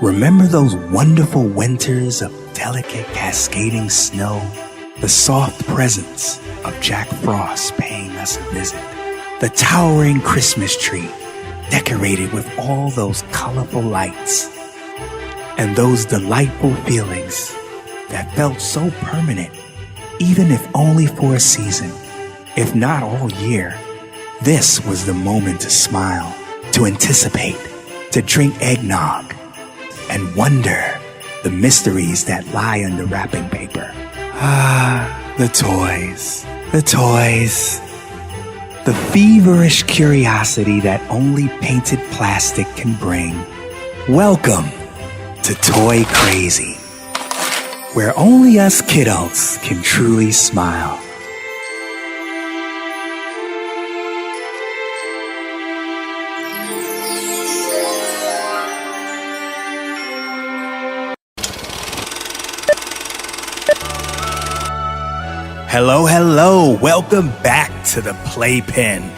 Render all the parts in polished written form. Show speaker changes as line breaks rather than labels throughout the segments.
Remember those wonderful winters of delicate cascading snow? The soft presence of Jack Frost paying us a visit? The towering Christmas tree decorated with all those colorful lights? And those delightful feelings that felt so permanent, even if only for a season, if not all year. This was the moment to smile, to anticipate, to drink eggnog, and wonder the mysteries that lie under wrapping paper. The toys. The feverish curiosity that only painted plastic can bring. Welcome to ToyCrazy, where only us kidults can truly smile. Hello, welcome back to the Playpen,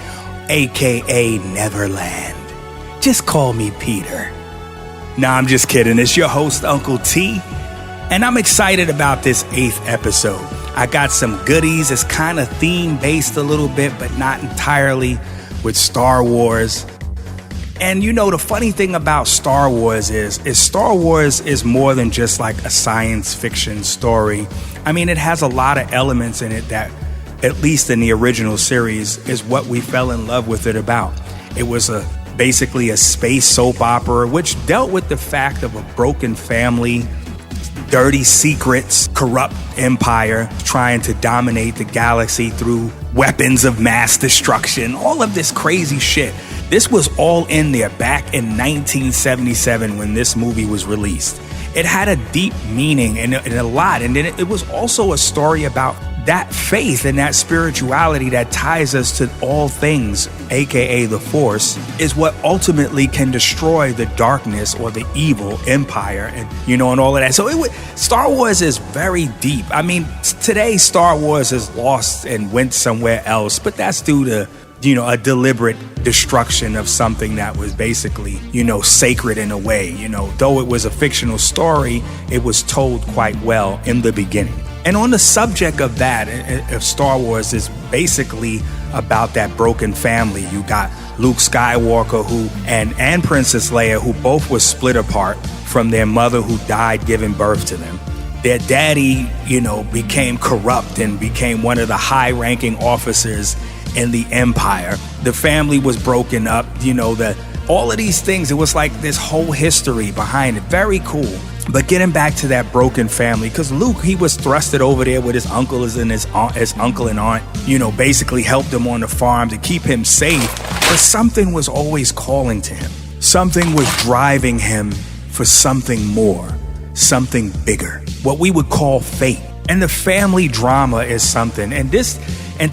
aka Neverland. Just call me Peter. Nah, I'm just kidding. It's your host, Uncle T, and I'm excited about this 8th episode. I got some goodies. It's kind of theme-based a little bit, but not entirely, with Star Wars. And you know, the funny thing about Star Wars is Star Wars is more than just like a science fiction story. I mean, it has a lot of elements in it that, at least in the original series, is what we fell in love with it about. It was basically a space soap opera, which dealt with the fact of a broken family, dirty secrets, corrupt empire trying to dominate the galaxy through weapons of mass destruction, all of this crazy shit. This was all in there back in 1977 when this movie was released. It had a deep meaning and a lot. And then it was also a story about that faith and that spirituality that ties us to all things, aka the Force, is what ultimately can destroy the darkness or the evil empire and all of that. So Star Wars is very deep. I mean, today Star Wars is lost and went somewhere else, but that's due to a deliberate destruction of something that was basically, sacred in a way. Though it was a fictional story, it was told quite well in the beginning. And on the subject of that, of Star Wars, is basically about that broken family. You got Luke Skywalker and Princess Leia, who both were split apart from their mother who died giving birth to them. Their daddy, became corrupt and became one of the high-ranking officers in the empire. The family was broken up, all of these things. It was like this whole history behind it. Very cool. But getting back to that broken family, because Luke, he was thrusted over there with his uncle and his uncle and aunt, basically helped him on the farm to keep him safe. But something was always calling to him. Something was driving him for something more, something bigger, what we would call fate. And the family drama is something. And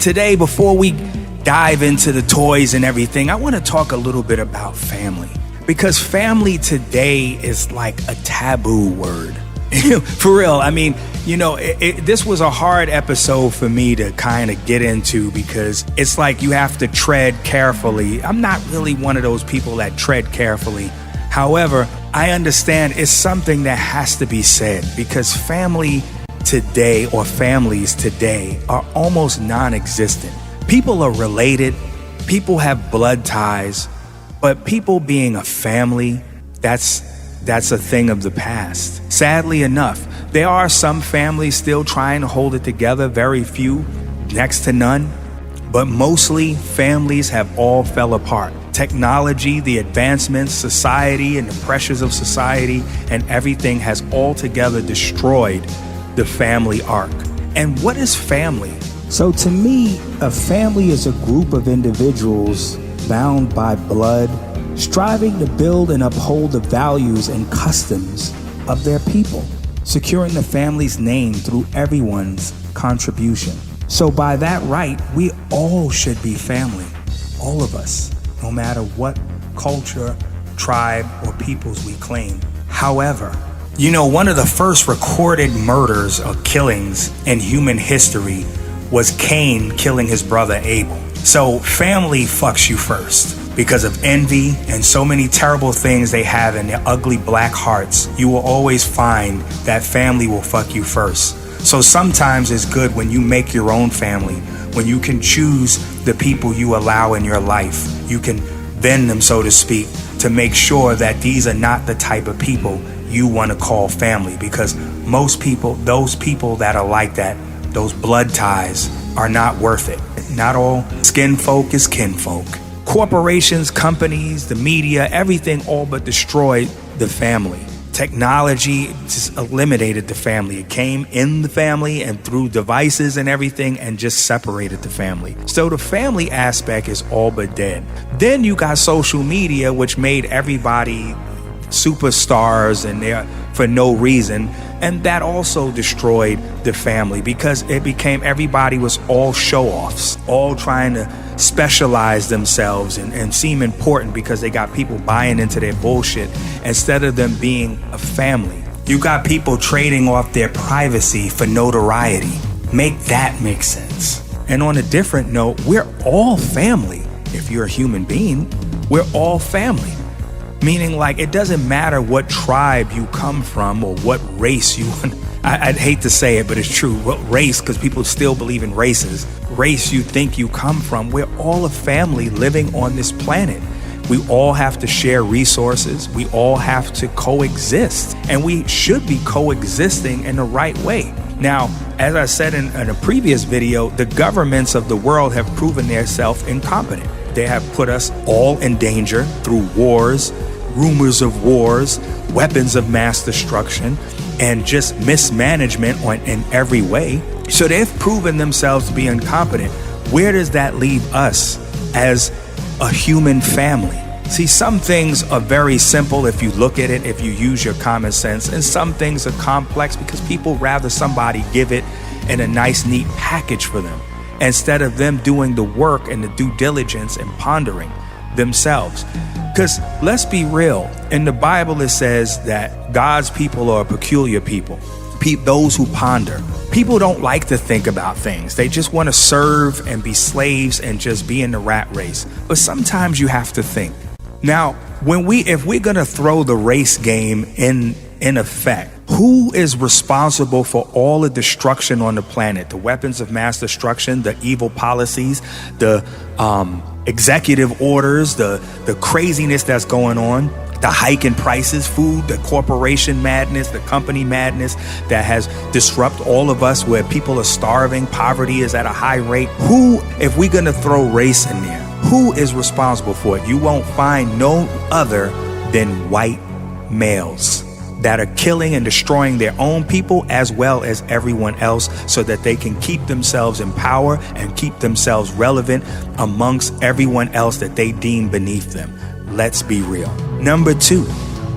today, before we dive into the toys and everything, I want to talk a little bit about family. Because family today is like a taboo word. For real. I mean, this was a hard episode for me to kind of get into because it's like you have to tread carefully. I'm not really one of those people that tread carefully. However, I understand it's something that has to be said because family today, or families today, are almost non-existent. People are related, people have blood ties, but people being a family, that's a thing of the past. Sadly enough, there are some families still trying to hold it together, very few, next to none, but mostly families have all fell apart. Technology, the advancements, society, and the pressures of society, and everything has altogether destroyed the family arc. And what is family? So to me, a family is a group of individuals bound by blood, striving to build and uphold the values and customs of their people, securing the family's name through everyone's contribution. So by that right, we all should be family, all of us, no matter what culture, tribe, or peoples we claim. However, one of the first recorded murders or killings in human history was Cain killing his brother Abel. So family fucks you first. Because of envy and so many terrible things they have in their ugly black hearts, you will always find that family will fuck you first. So sometimes it's good when you make your own family, when you can choose the people you allow in your life. You can bend them, so to speak, to make sure that these are not the type of people you want to call family. Because most people, those people that are like that, those blood ties, are not worth it. Not all skin folk is kinfolk. Corporations, companies, the media, everything all but destroyed the family. Technology just eliminated the family. It came in the family and through devices and everything and just separated the family. So the family aspect is all but dead. Then you got social media, which made everybody superstars and they're for no reason. And that also destroyed the family because it became everybody was all show-offs, all trying to specialize themselves and seem important because they got people buying into their bullshit instead of them being a family. You got people trading off their privacy for notoriety. Make that make sense. And on a different note, we're all family. If you're a human being, we're all family. Meaning, like, it doesn't matter what tribe you come from or what race you want. I'd hate to say it, but it's true. What race, because people still believe in races. Race you think you come from. We're all a family living on this planet. We all have to share resources. We all have to coexist. And we should be coexisting in the right way. Now, as I said in a previous video, the governments of the world have proven themselves incompetent. They have put us all in danger through wars, rumors of wars, weapons of mass destruction, and just mismanagement in every way. So they've proven themselves to be incompetent. Where does that leave us as a human family? See, some things are very simple if you look at it, if you use your common sense, and some things are complex because people rather somebody give it in a nice, neat package for them, instead of them doing the work and the due diligence and pondering themselves. Because let's be real, in the Bible it says that God's people are a peculiar people, those who ponder. People don't like to think about things. They just want to serve and be slaves and just be in the rat race. But sometimes you have to think. Now, if we're going to throw the race game in effect, who is responsible for all the destruction on the planet? The weapons of mass destruction, the evil policies, the executive orders, the craziness that's going on, the hike in prices, food, the corporation madness, the company madness that has disrupted all of us, where people are starving, poverty is at a high rate. Who, if we're going to throw race in there, who is responsible for it? You won't find no other than white males that are killing and destroying their own people as well as everyone else so that they can keep themselves in power and keep themselves relevant amongst everyone else that they deem beneath them. Let's be real. Number 2,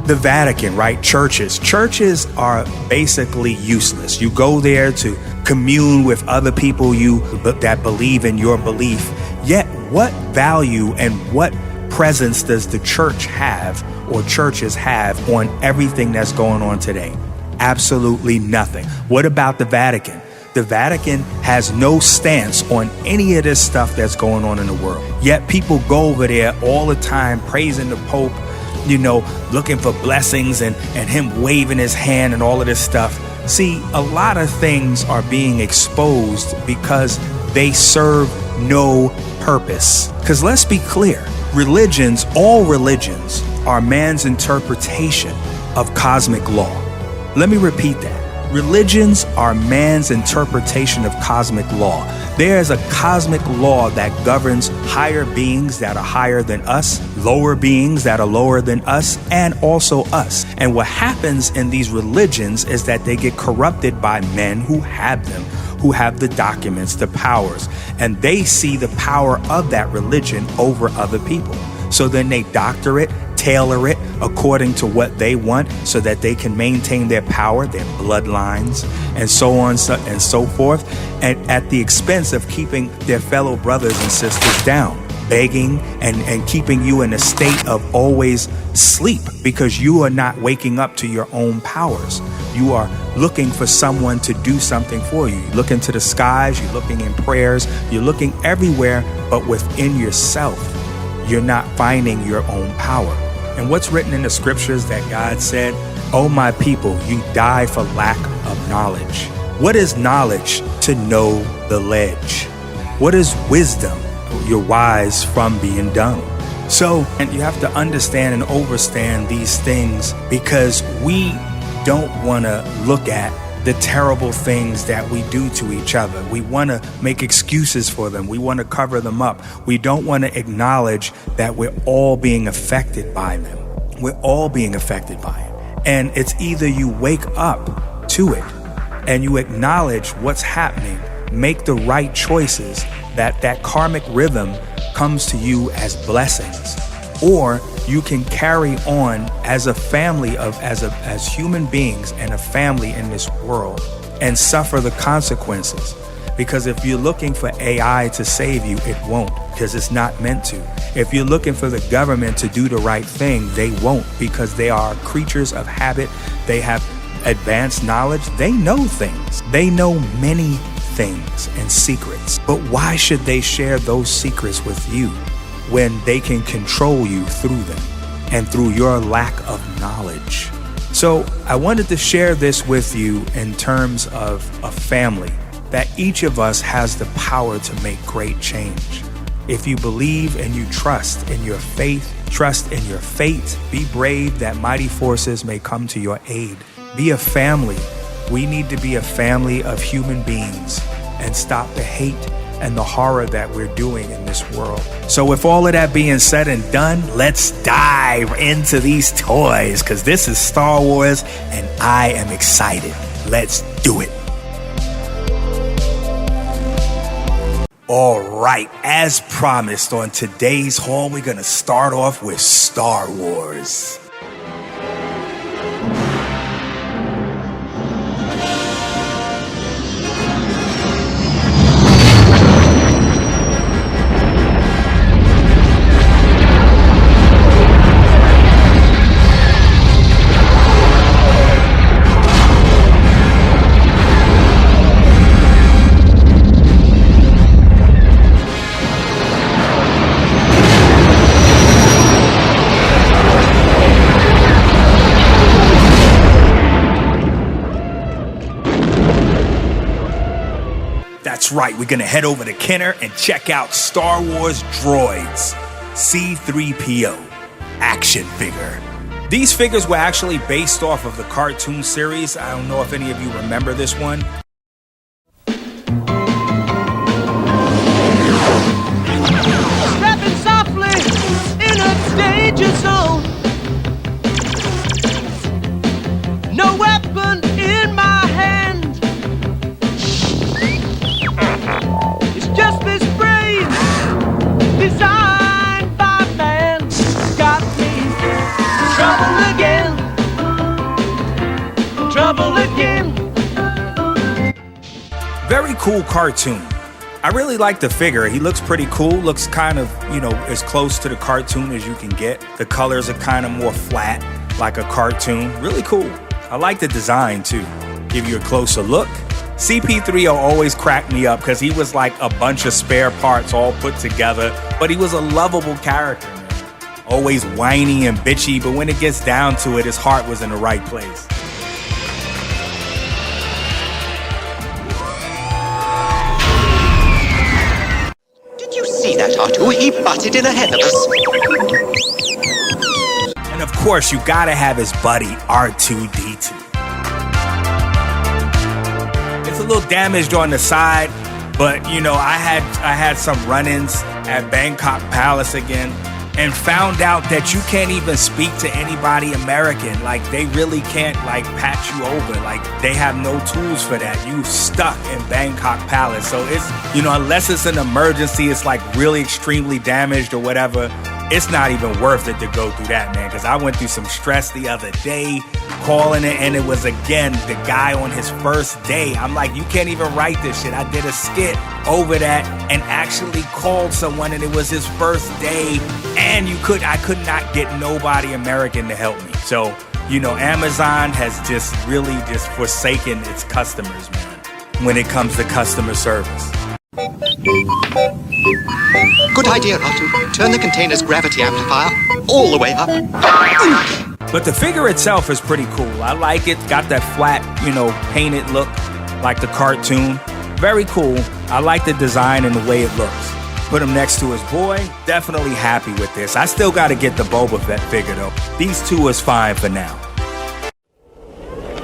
the Vatican, right? Churches are basically useless. You go there to commune with other people that believe in your belief. Yet what value and what presence does the church have or churches have on everything that's going on today? Absolutely nothing. What about the Vatican? The Vatican has no stance on any of this stuff that's going on in the world. Yet people go over there all the time praising the Pope, looking for blessings and him waving his hand and all of this stuff. See, a lot of things are being exposed because they serve no purpose. Because let's be clear, all religions are man's interpretation of cosmic law. Let me repeat that. Religions are man's interpretation of cosmic law. There is a cosmic law that governs higher beings that are higher than us, lower beings that are lower than us, and also us. And what happens in these religions is that they get corrupted by men who have them, who have the documents, the powers, and they see the power of that religion over other people. So then they doctor it, tailor it according to what they want so that they can maintain their power, their bloodlines, and so on and so forth, and at the expense of keeping their fellow brothers and sisters down, begging and keeping you in a state of always sleep because you are not waking up to your own powers. You are looking for someone to do something for you. You look into the skies, you're looking in prayers, you're looking everywhere but within yourself. you're not finding your own power. And what's written in the scriptures that God said, "Oh, my people, you die for lack of knowledge." What is knowledge? To know the ledge. What is wisdom? You're wise from being dumb. So, and you have to understand and overstand these things, because we don't want to look at the terrible things that we do to each other. We want to make excuses for them. We want to cover them up. We don't want to acknowledge that we're all being affected by them. We're all being affected by it. And it's either you wake up to it and you acknowledge what's happening, make the right choices, that karmic rhythm comes to you as blessings, or you can carry on as a family as human beings and a family in this world and suffer the consequences. Because if you're looking for AI to save you, it won't, because it's not meant to. If you're looking for the government to do the right thing, they won't, because they are creatures of habit. They have advanced knowledge. They know things. They know many things and secrets. But why should they share those secrets with you when they can control you through them and through your lack of knowledge? So I wanted to share this with you in terms of a family, that each of us has the power to make great change. If you believe and you trust in your faith, trust in your fate, be brave that mighty forces may come to your aid. Be a family. We need to be a family of human beings and stop the hate and the horror that we're doing in this world. So with all of that being said and done, let's dive into these toys, because this is Star Wars and I am excited. Let's do it. All right, as promised, on today's haul, we're going to start off with Star Wars. That's right, we're gonna head over to Kenner and check out Star Wars Droids C-3PO action figure. These figures were actually based off of the cartoon series. I don't know if any of you remember this one.
Stepping softly in a danger zone. No weapon in my hand. It's just this brain designed by man. Got me trouble again.
Very cool cartoon. I really like the figure. He looks pretty cool. Looks kind of, as close to the cartoon as you can get. The colors are kind of more flat, like a cartoon. Really cool. I like the design too. Give you a closer look. CP3O always cracked me up because he was like a bunch of spare parts all put together, but he was a lovable character, man. Always whiny and bitchy, but when it gets down to it, his heart was in the right place.
Did you see that, R2? He butted in ahead of us.
And of course, you gotta have his buddy R2-D2. A little damaged on the side, but I had some run-ins at Bangkok Palace again, and found out that you can't even speak to anybody American. Like, they really can't patch you over. Like, they have no tools for that. You stuck in Bangkok Palace. So it's unless it's an emergency, it's like really extremely damaged or whatever, it's not even worth it to go through that, man. Because I went through some stress the other day calling it, and it was again the guy on his first day. I'm like, you can't even write this shit. I did a skit over that and actually called someone, and it was his first day, and I could not get nobody American to help me. So, Amazon has just really forsaken its customers, man, when it comes to customer service.
Good idea, Otto. Turn the container's gravity amplifier all the way up.
But the figure itself is pretty cool. I like it. Got that flat, painted look like the cartoon. Very cool. I like the design and the way it looks. Put him next to his boy. Definitely happy with this. I still got to get the Boba Fett figure though. These two is fine for now.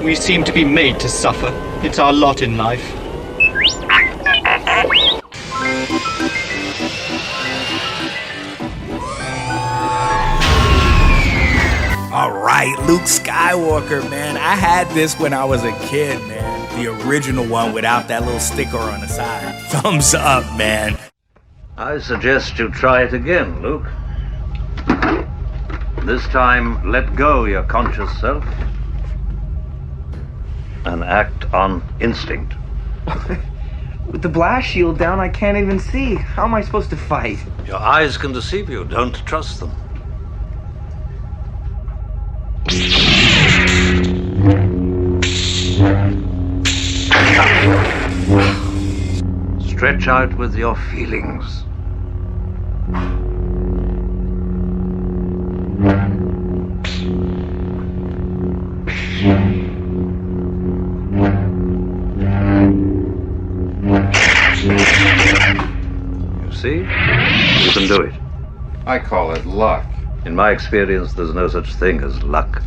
We seem to be made to suffer. It's our lot in life.
All right, Luke Skywalker, man. I had this when I was a kid, man. The original one without that little sticker on the side. Thumbs up, man.
I suggest you try it again, Luke. This time, let go your conscious self and act on instinct.
With the blast shield down, I can't even see. How am I supposed to fight?
Your eyes can deceive you. Don't trust them. Stretch out with your feelings. You see? You can do it.
I call it luck.
In my experience, there's no such thing as luck.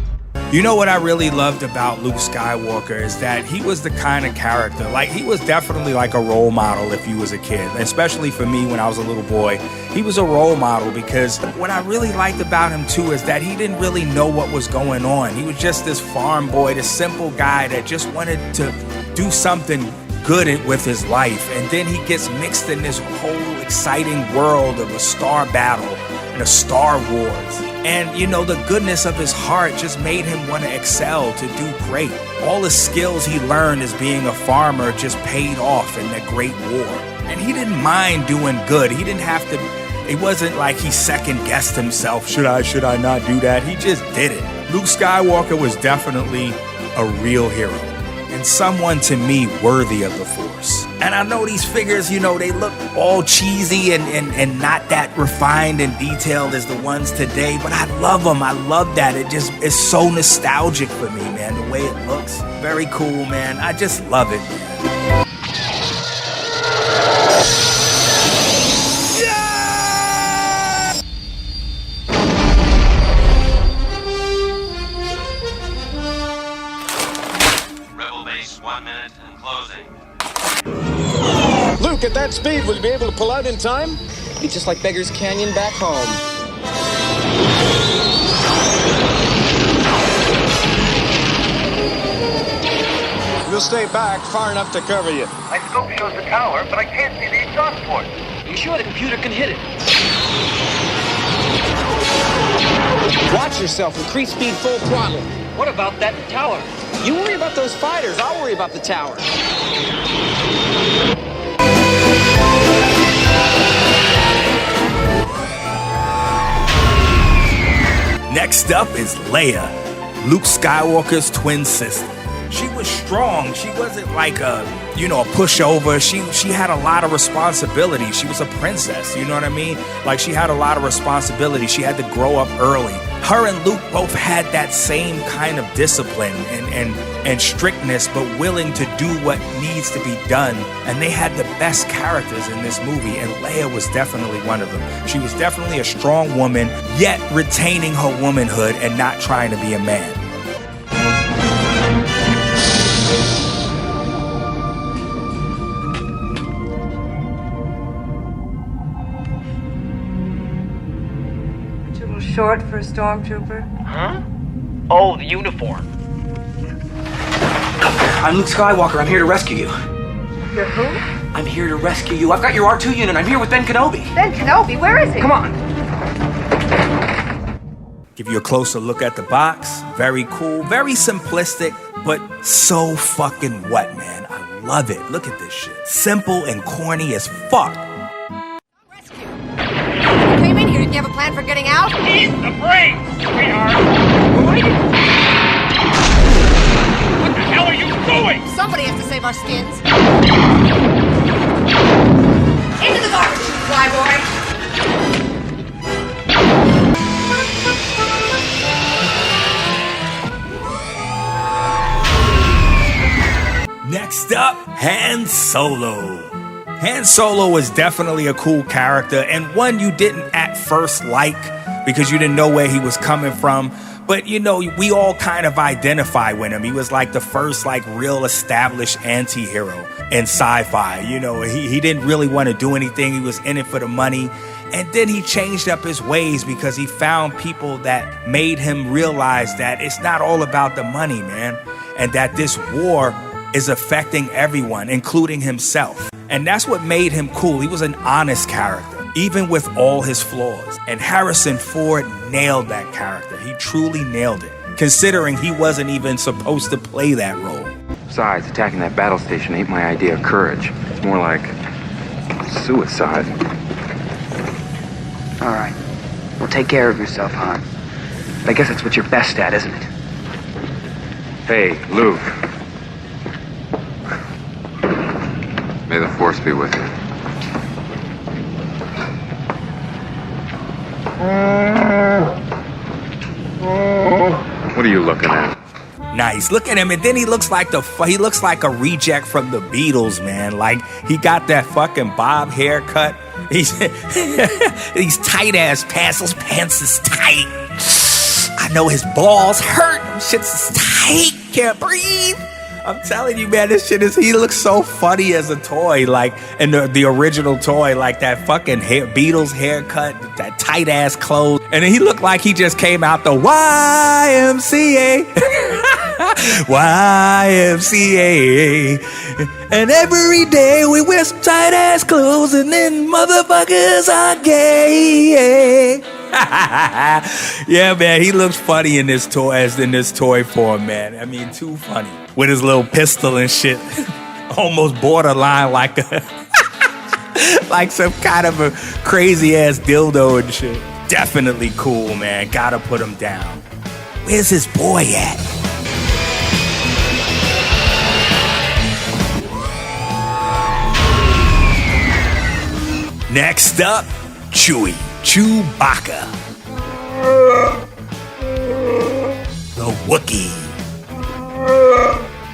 You know what I really loved about Luke Skywalker is that he was the kind of character, like he was definitely like a role model if you was a kid, especially for me when I was a little boy. He was a role model because what I really liked about him too is that he didn't really know what was going on. He was just this farm boy, this simple guy that just wanted to do something good with his life. And then he gets mixed in this whole exciting world of a star battle and a Star Wars. And, the goodness of his heart just made him want to excel, to do great. All the skills he learned as being a farmer just paid off in that great war. And he didn't mind doing good. He didn't have to, it wasn't like he second-guessed himself. Should I not do that? He just did it. Luke Skywalker was definitely a real hero. And someone, to me, worthy of the Force. And I know these figures, they look all cheesy and not that refined and detailed as the ones today, but I love them. I love that. It just is so nostalgic for me, man, the way it looks. Very cool, man. I just love it, man.
Luke, at that speed, will you be able to pull out in time?
Be just like Beggar's Canyon back home.
We'll stay back far enough to cover you.
My scope shows the tower, but I can't see the exhaust port.
Are you sure the computer can hit it?
Watch yourself. Increase speed full throttle.
What about that tower?
You worry about those fighters. I'll worry about the tower.
Next up is Leia, Luke Skywalker's twin sister. She was strong. She wasn't like a pushover. She had a lot of responsibility. She was a princess, you know what I mean? Like, she had a lot of responsibility. She had to grow up early. Her and Luke both had that same kind of discipline and strictness, but willing to do what needs to be done. And they had the best characters in this movie, and Leia was definitely one of them. She was definitely a strong woman, yet retaining her womanhood and not trying to be a man.
Short for a stormtrooper?
Huh? Oh, the uniform.
I'm Luke Skywalker. I'm here to rescue you.
You're who?
I'm here to rescue you. I've got your R2 unit. I'm here with Ben Kenobi.
Ben Kenobi? Where is he?
Come on.
Give you a closer look at the box. Very cool, very simplistic, but so fucking what, man? I love it. Look at this shit. Simple and corny as fuck.
Came in here. Did you have a plan for getting out?
Eat the brains, sweetheart! What the hell are you doing?
Somebody has to save our skins. Into the garbage! my boy?
Next up, Han Solo. Han Solo was definitely a cool character and one you didn't at first like because you didn't know where he was coming from. But, you know, we all kind of identify with him. He was like the first like real established anti-hero in sci-fi. You know, he didn't really want to do anything. He was in it for the money. And then he changed up his ways because he found people that made him realize that it's not all about the money, man. And that this war is affecting everyone, including himself. And that's what made him cool. He was an honest character, even with all his flaws. And Harrison Ford nailed that character. He truly nailed it, considering he wasn't even supposed to play that role.
Besides, attacking that battle station ain't my idea of courage. It's more like suicide. All right. Well, take care of yourself, Han. I guess that's what you're best at, isn't it? Hey, Luke.
May the Force be with you. What are you looking at?
Nice. Look at him, and then he looks like a reject from the Beatles, man. Like he got that fucking bob haircut. He's these tight ass pants. Those pants is tight. I know his balls hurt. Them shits is tight. Can't breathe. I'm telling you, man, this shit he looks so funny as a toy, like in the original toy, like that fucking Beatles haircut, that tight ass clothes. And then he looked like he just came out the YMCA. YMCA. And every day we wear some tight ass clothes and then motherfuckers are gay. Yeah, man, he looks funny in this toy form, man. I mean, too funny. With his little pistol and shit. Almost borderline like like some kind of a crazy ass dildo and shit. Definitely cool, man. Gotta put him down. Where's his boy at? Next up, Chewbacca. The Wookiee.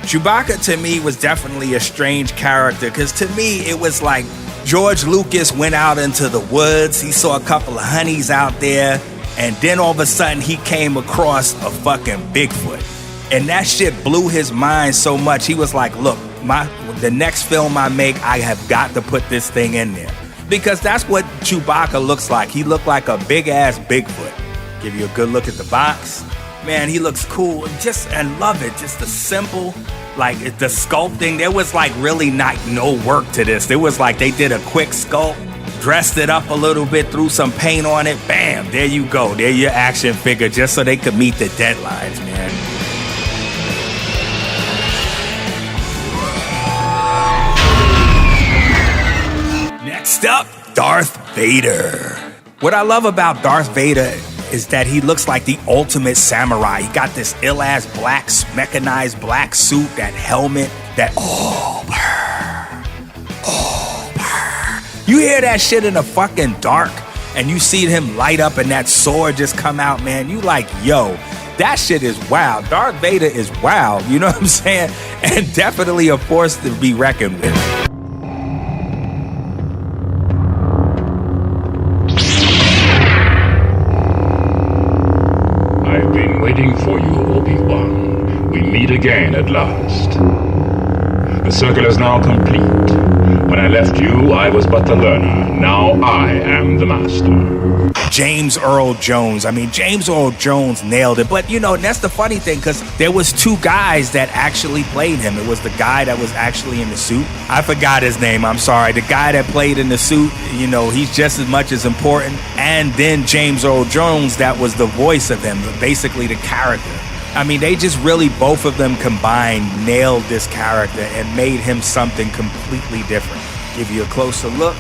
Chewbacca to me was definitely a strange character because to me it was like George Lucas went out into the woods, he saw a couple of honeys out there, and then all of a sudden he came across a fucking Bigfoot. And that shit blew his mind so much. He was like, look, the next film I make, I have got to put this thing in there. Because that's what Chewbacca looks like. He looked like a big ass Bigfoot. Give you a good look at the box. Man, he looks cool. I love it. Just the simple, like the sculpting. There was like really no work to this. It was like they did a quick sculpt, dressed it up a little bit, threw some paint on it. Bam, there you go. There your action figure, just so they could meet the deadlines, man. Next up, Darth Vader. What I love about Darth Vader is that he looks like the ultimate samurai. He got this ill-ass black, mechanized black suit, that helmet, that You hear that shit in the fucking dark, and you see him light up and that sword just come out, man. You like, yo, that shit is wild. Darth Vader is wild, you know what I'm saying? And definitely a force to be reckoned with.
I've been waiting for you, Obi-Wan. We meet again at last. The circle is now complete. When I left you, I was but the learner. Now I am the master.
James Earl Jones. I mean, James Earl Jones nailed it. But, you know, that's the funny thing, because there was two guys that actually played him. It was the guy that was actually in the suit. I forgot his name. I'm sorry. The guy that played in the suit, you know, he's just as much as important. And then James Earl Jones, that was the voice of him, basically the character. I mean, they just really, both of them combined, nailed this character and made him something completely different. Give you a closer look.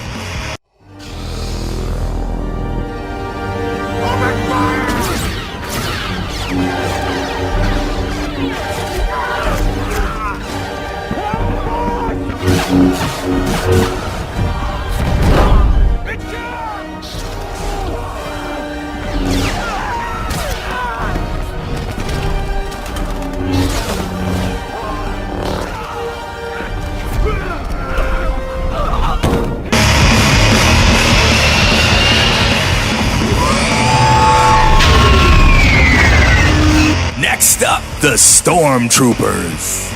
Next up, the Stormtroopers.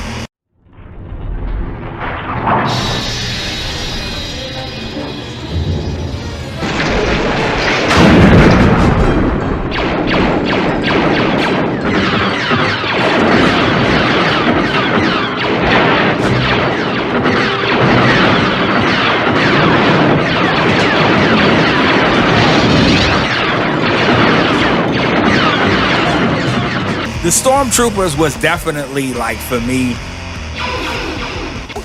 The Stormtroopers was definitely, like, for me,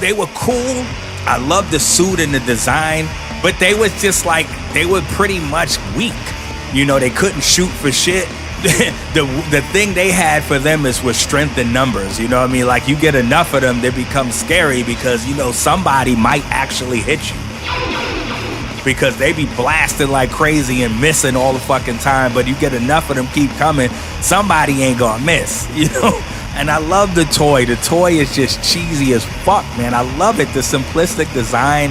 they were cool. I loved the suit and the design, but they was just like, they were pretty much weak. You know, they couldn't shoot for shit. The thing they had for them was strength in numbers. You know what I mean? Like, you get enough of them, they become scary because, you know, somebody might actually hit you. Because they be blasting like crazy and missing all the fucking time, but you get enough of them keep coming, somebody ain't gonna miss, you know? And I love the toy. The toy is just cheesy as fuck, man. I love it. The simplistic design,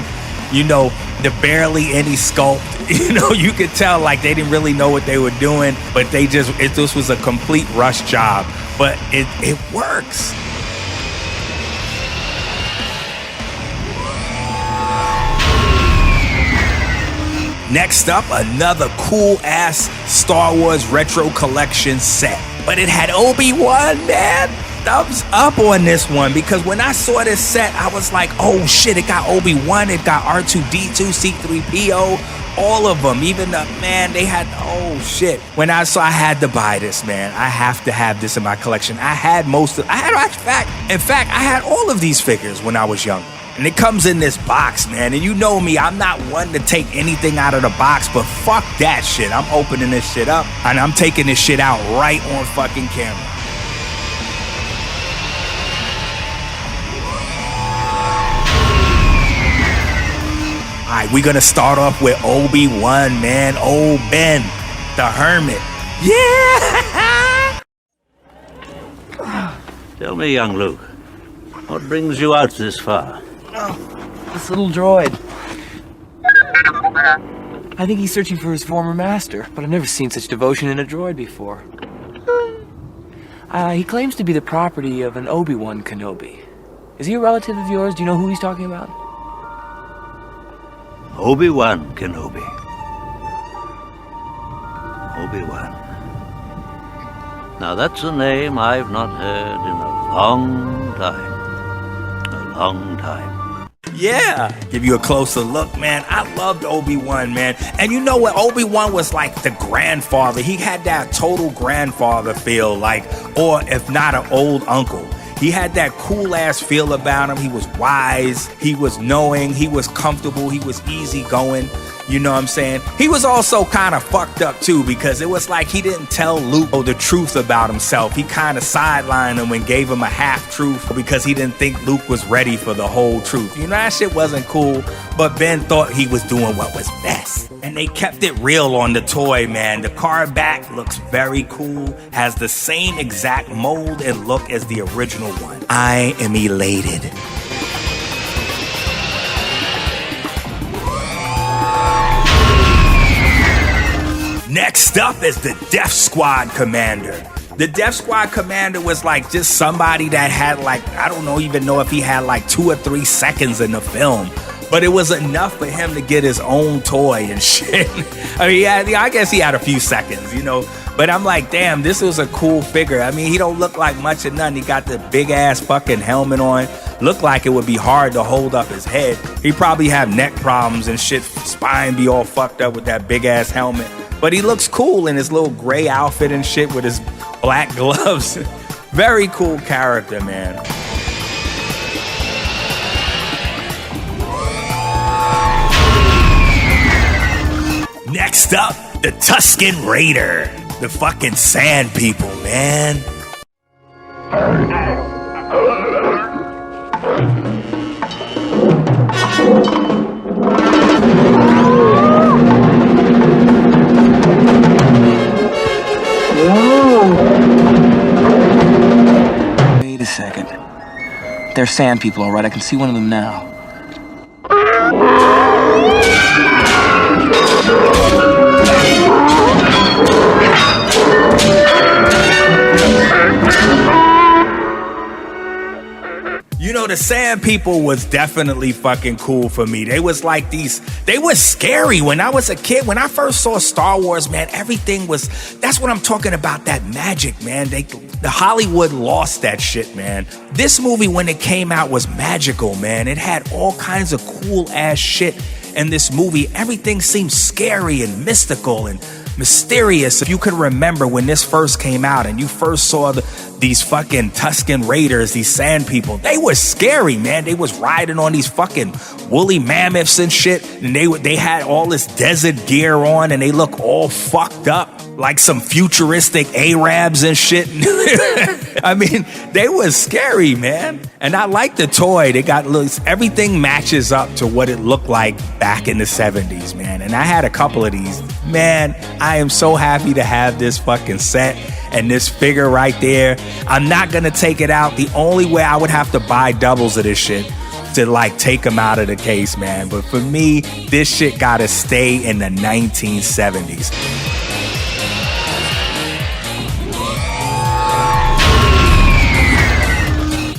you know, the barely any sculpt. You know, you could tell like they didn't really know what they were doing, but this was a complete rush job. But it works. Next up, another cool-ass Star Wars Retro Collection set. But it had Obi-Wan, man. Thumbs up on this one, because when I saw this set, I was like, oh shit, it got Obi-Wan, it got R2-D2, C-3PO, all of them. Even the, man, they had, oh shit. When I saw, I had to buy this, man. I have to have this in my collection. I had in fact, I had all of these figures when I was young. And it comes in this box, man. And you know me, I'm not one to take anything out of the box, but fuck that shit. I'm opening this shit up, and I'm taking this shit out right on fucking camera. Alright, we're gonna start off with Obi-Wan, man. Old Ben, the Hermit. Yeah!
Tell me, young Luke, what brings you out this far?
Oh, this little droid. I think he's searching for his former master, but I've never seen such devotion in a droid before. He claims to be the property of an Obi-Wan Kenobi. Is he a relative of yours? Do you know who he's talking about?
Obi-Wan Kenobi. Obi-Wan. Now that's a name I've not heard in a long time. A long time.
Yeah, give you a closer look, man. I loved Obi-Wan, man. And you know what? Obi-Wan was like the grandfather. He had that total grandfather feel, like, or if not, an old uncle. He had that cool-ass feel about him. He was wise. He was knowing. He was comfortable. He was easygoing. You know what I'm saying? He was also kind of fucked up, too, because it was like he didn't tell Luke the truth about himself. He kind of sidelined him and gave him a half-truth because he didn't think Luke was ready for the whole truth. You know, that shit wasn't cool, but Ben thought he was doing what was best. And they kept it real on the toy, man. The card back looks very cool, has the same exact mold and look as the original one. I am elated. Next up is the Death Squad Commander. The Death Squad Commander was like just somebody that had like, I don't even know if he had like 2 or 3 seconds in the film. But it was enough for him to get his own toy and shit. I mean, I guess he had a few seconds, you know. But I'm like, damn, this was a cool figure. I mean, he don't look like much of nothing. He got the big-ass fucking helmet on. Looked like it would be hard to hold up his head. He probably have neck problems and shit. Spine be all fucked up with that big-ass helmet. But he looks cool in his little gray outfit and shit with his black gloves. Very cool character, man. Next up, the Tusken Raider. The fucking sand people, man.
Wait a second. They're sand people, all right. I can see one of them now.
So the Sand People was definitely fucking cool for me. They was like they were scary when I was a kid. When I first saw Star Wars, man, everything was, that's what I'm talking about, that magic, man. The Hollywood lost that shit, man. This movie, when it came out, was magical, man. It had all kinds of cool ass shit in this movie. Everything seemed scary and mystical and mysterious. If you can remember when this first came out and you first saw these fucking Tusken Raiders, these Sand People, they were scary, man. They was riding on these fucking woolly mammoths and shit, and they had all this desert gear on, and they look all fucked up like some futuristic Arabs and shit. I mean, they was scary, man. And I like the toy. They got everything matches up to what it looked like back in the 70s, man. And I had a couple of these. Man, I am so happy to have this fucking set and this figure right there. I'm not gonna take it out. The only way I would have to buy doubles of this shit to like take them out of the case, man. But for me, this shit gotta stay in the 1970s.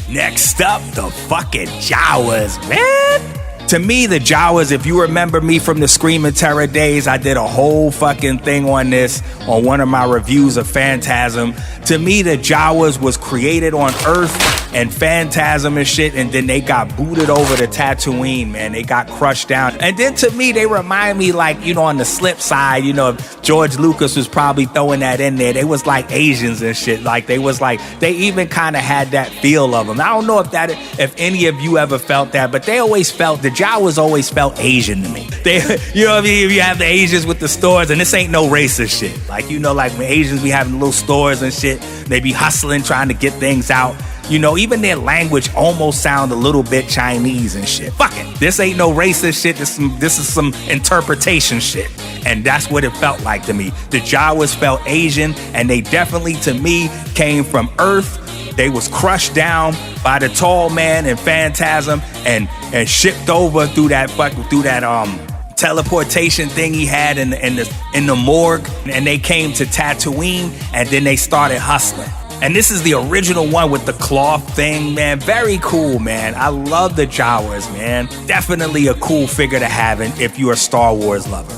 Next up, the fucking Jawas, man. To me, the Jawas, if you remember me from the Screaming Terror days, I did a whole fucking thing on this on one of my reviews of Phantasm. To me, the Jawas was created on Earth and Phantasm and shit, and then they got booted over to Tatooine, man. They got crushed down. And then to me, they remind me, like, you know, on the slip side, you know, George Lucas was probably throwing that in there. They was like Asians and shit. Like, they was like, they even kind of had that feel of them. I don't know if any of you ever felt that, but they always felt, the Jawas always felt Asian to me. They, you know what I mean? If you have the Asians with the stores, and this ain't no racist shit. Like, you know, like when Asians be having little stores and shit, they be hustling, trying to get things out. You know, even their language almost sound a little bit Chinese and shit. Fuck it. This ain't no racist shit. This is some interpretation shit. And that's what it felt like to me. The Jawas felt Asian, and they definitely, to me, came from Earth. They was crushed down by the tall man in Phantasm and shipped over through that teleportation thing he had in the morgue. And they came to Tatooine, and then they started hustling. And this is the original one with the cloth thing, man. Very cool, man. I love the Jawas, man. Definitely a cool figure to have if you're a Star Wars lover.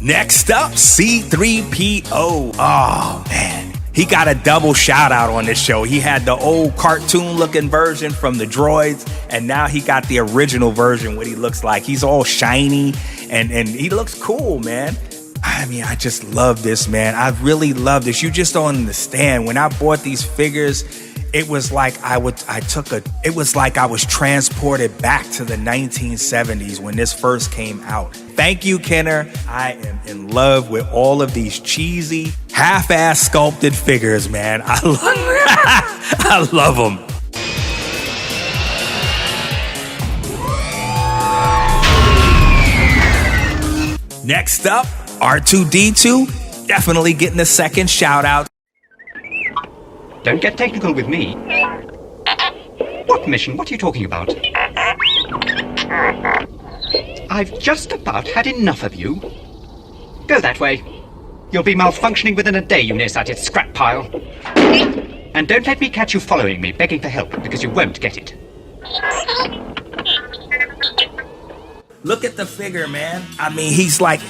Next up, C-3PO. Oh, man. He got a double shout out on this show. He had the old cartoon looking version from the droids, and now he got the original version, what he looks like. He's all shiny and he looks cool, man. I mean, I just love this, man. I really love this. You just don't understand. When I bought these figures, it was like I was transported back to the 1970s when this first came out. Thank you, Kenner. I am in love with all of these cheesy, half-ass sculpted figures, man. I love them. Next up, R2-D2, definitely getting a second shout out.
Don't get technical with me. What mission? What are you talking about? I've just about had enough of you. Go that way. You'll be malfunctioning within a day, you nearsighted scrap pile. And don't let me catch you following me, begging for help, because you won't get it.
Look at the figure, man. I mean, he's like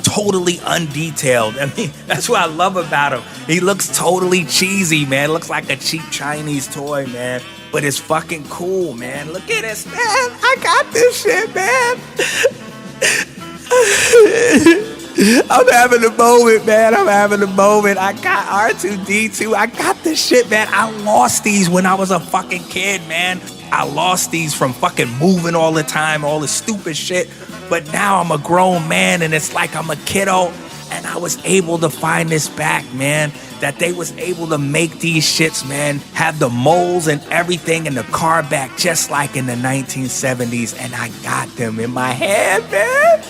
totally undetailed. I mean, that's what I love about him. He looks totally cheesy, man. Looks like a cheap Chinese toy, man. But it's fucking cool, man. Look at this, man. I got this shit, man. I'm having a moment, man. I got R2-D2. I got this shit, man. I lost these when I was a fucking kid, man. I lost these from fucking moving all the time, all the stupid shit. But now I'm a grown man, and it's like I'm a kiddo. And I was able to find this back, man. That they was able to make these shits, man. Have the molds and everything in the car back, just like in the 1970s. And I got them in my hand, man.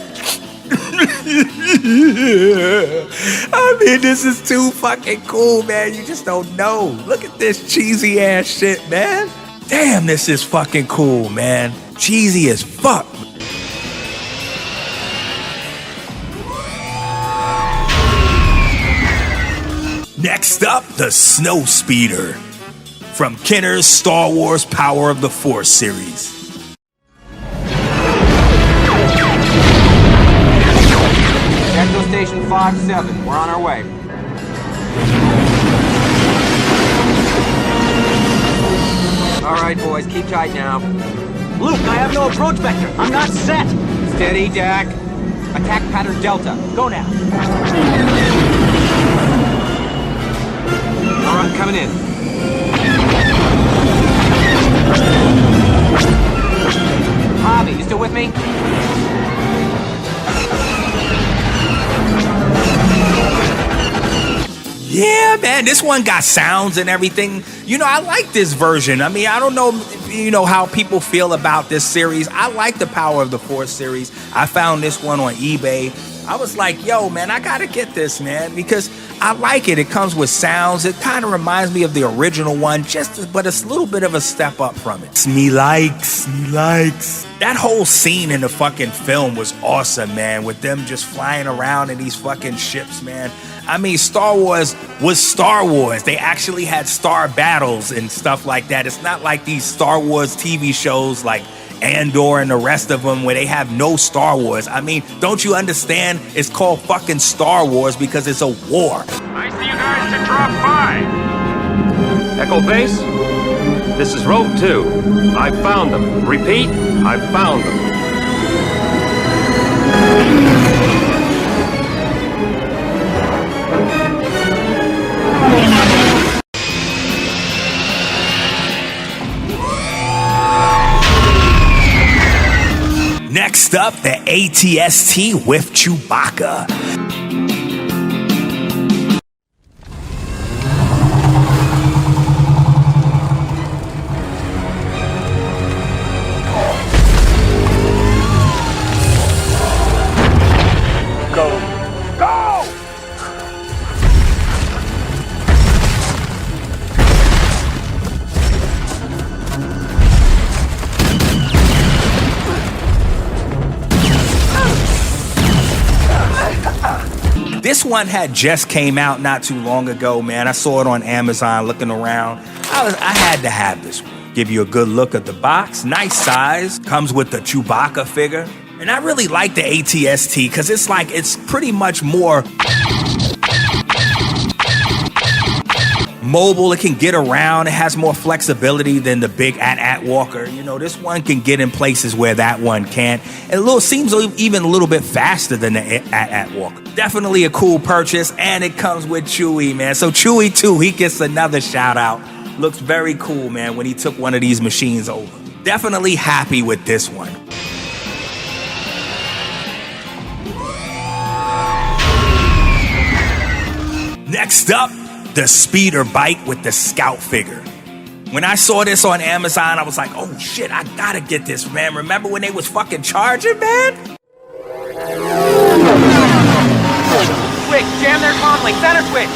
I mean, this is too fucking cool, man. You just don't know. Look at this cheesy ass shit, man. Damn, this is fucking cool, man. Cheesy as fuck. Next up, the Snow Speeder from Kenner's Star Wars Power of the Force series.
Echo Station 5-7. We're on our way. All right, boys, keep tight now.
Luke, I have no approach vector. I'm not set.
Steady, Dak. Attack pattern Delta.
Go now.
All right, coming in. Javi, you still with me?
Yeah, man, this one got sounds and everything. You know, I like this version. I mean, I don't know, how people feel about this series. I like the Power of the Force series. I found this one on eBay. I was like, yo, man, I gotta get this, man, because I like it. It comes with sounds. It kind of reminds me of the original one, but it's a little bit of a step up from it. Me likes. That whole scene in the fucking film was awesome, man, with them just flying around in these fucking ships, man. I mean, Star Wars was Star Wars. They actually had star battles and stuff like that. It's not like these Star Wars TV shows like Andor and the rest of them where they have no Star Wars. I mean, don't you understand? It's called fucking Star Wars because it's a war.
Nice of you guys to drop by. Echo Base, this is Rogue 2. I found them. Repeat, I found them.
Next up, the ATST with Chewbacca. This one had just came out not too long ago, man. I saw it on Amazon looking around. I had to have this one. Give you a good look at the box. Nice size. Comes with the Chewbacca figure. And I really like the ATST because it's pretty much more mobile. It can get around. It has more flexibility than the big AT-AT Walker. This one can get in places where that one can't. And seems even a little bit faster than the AT-AT Walker. Definitely a cool purchase, and it comes with Chewie, man. So Chewie, too, he gets another shout out. Looks very cool, man, when he took one of these machines over. Definitely happy with this one. Next up, the speeder bike with the scout figure. When I saw this on Amazon, I was like, oh shit, I gotta get this, man. Remember when they was fucking charging, man?
Quick, jam their comm link, center switch!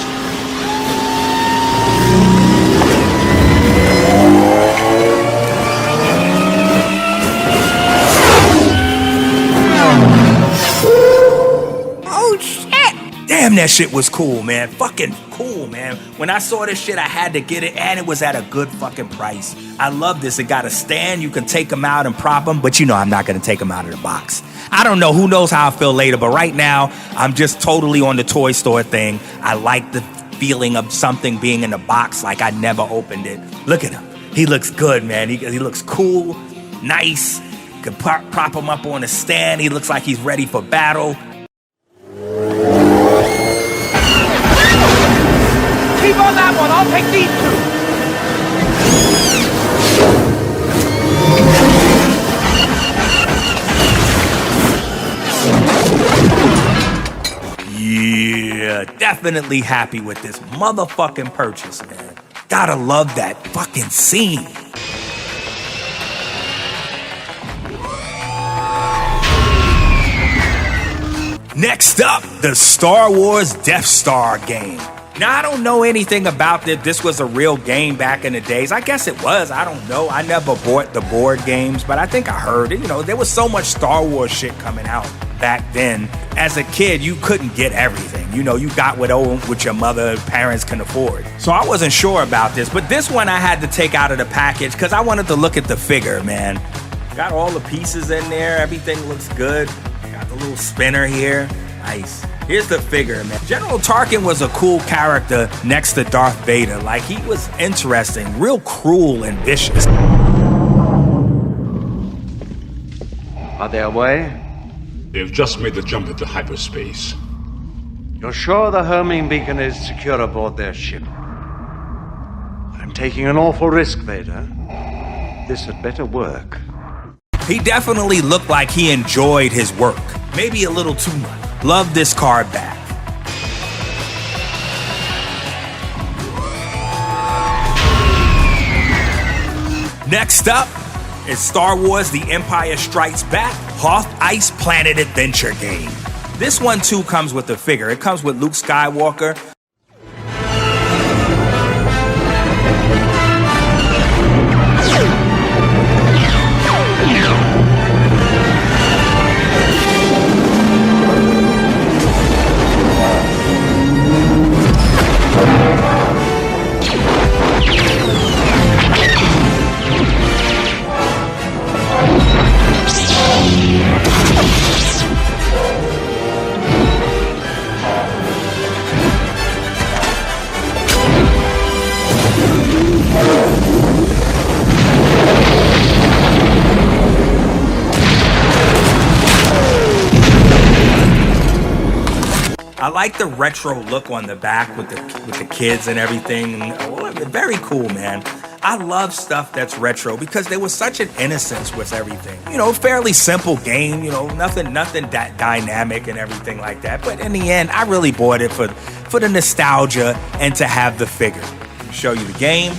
Oh shit! Damn, that shit was cool, man. Fucking cool, man. When I saw this shit, I had to get it, and it was at a good fucking price. I love this. It got a stand. You can take them out and prop them, but I'm not going to take them out of the box. I don't know. Who knows how I feel later, but right now, I'm just totally on the toy store thing. I like the feeling of something being in the box like I never opened it. Look at him. He looks good, man. He looks cool, nice. You can prop him up on a stand. He looks like he's ready for battle.
Keep on that one, I'll take these two!
Yeah, definitely happy with this motherfucking purchase, man. Gotta love that fucking scene. Next up, the Star Wars Death Star game. Now, I don't know anything about that. This was a real game back in the days. I guess it was. I don't know. I never bought the board games, but I think I heard it. You know, there was so much Star Wars shit coming out back then. As a kid, you couldn't get everything. You know, you got what your mother and parents can afford. So I wasn't sure about this, but this one I had to take out of the package because I wanted to look at the figure, man. Got all the pieces in there. Everything looks good. Got the little spinner here. Nice. Here's the figure, man. General Tarkin was a cool character next to Darth Vader. Like, he was interesting, real cruel and vicious.
Are they away?
They've just made the jump into hyperspace.
You're sure the homing beacon is secure aboard their ship? I'm taking an awful risk, Vader. This had better work.
He definitely looked like he enjoyed his work. Maybe a little too much. Love this card back. Next up is Star Wars The Empire Strikes Back Hoth Ice Planet Adventure game. This one too comes with a figure. It comes with Luke Skywalker. I like the retro look on the back with the kids and everything. Very cool, man. I love stuff that's retro because there was such an innocence with everything. You know, fairly simple game, you know, nothing that dynamic and everything like that. But in the end, I really bought it for the nostalgia and to have the figure. Show you the game.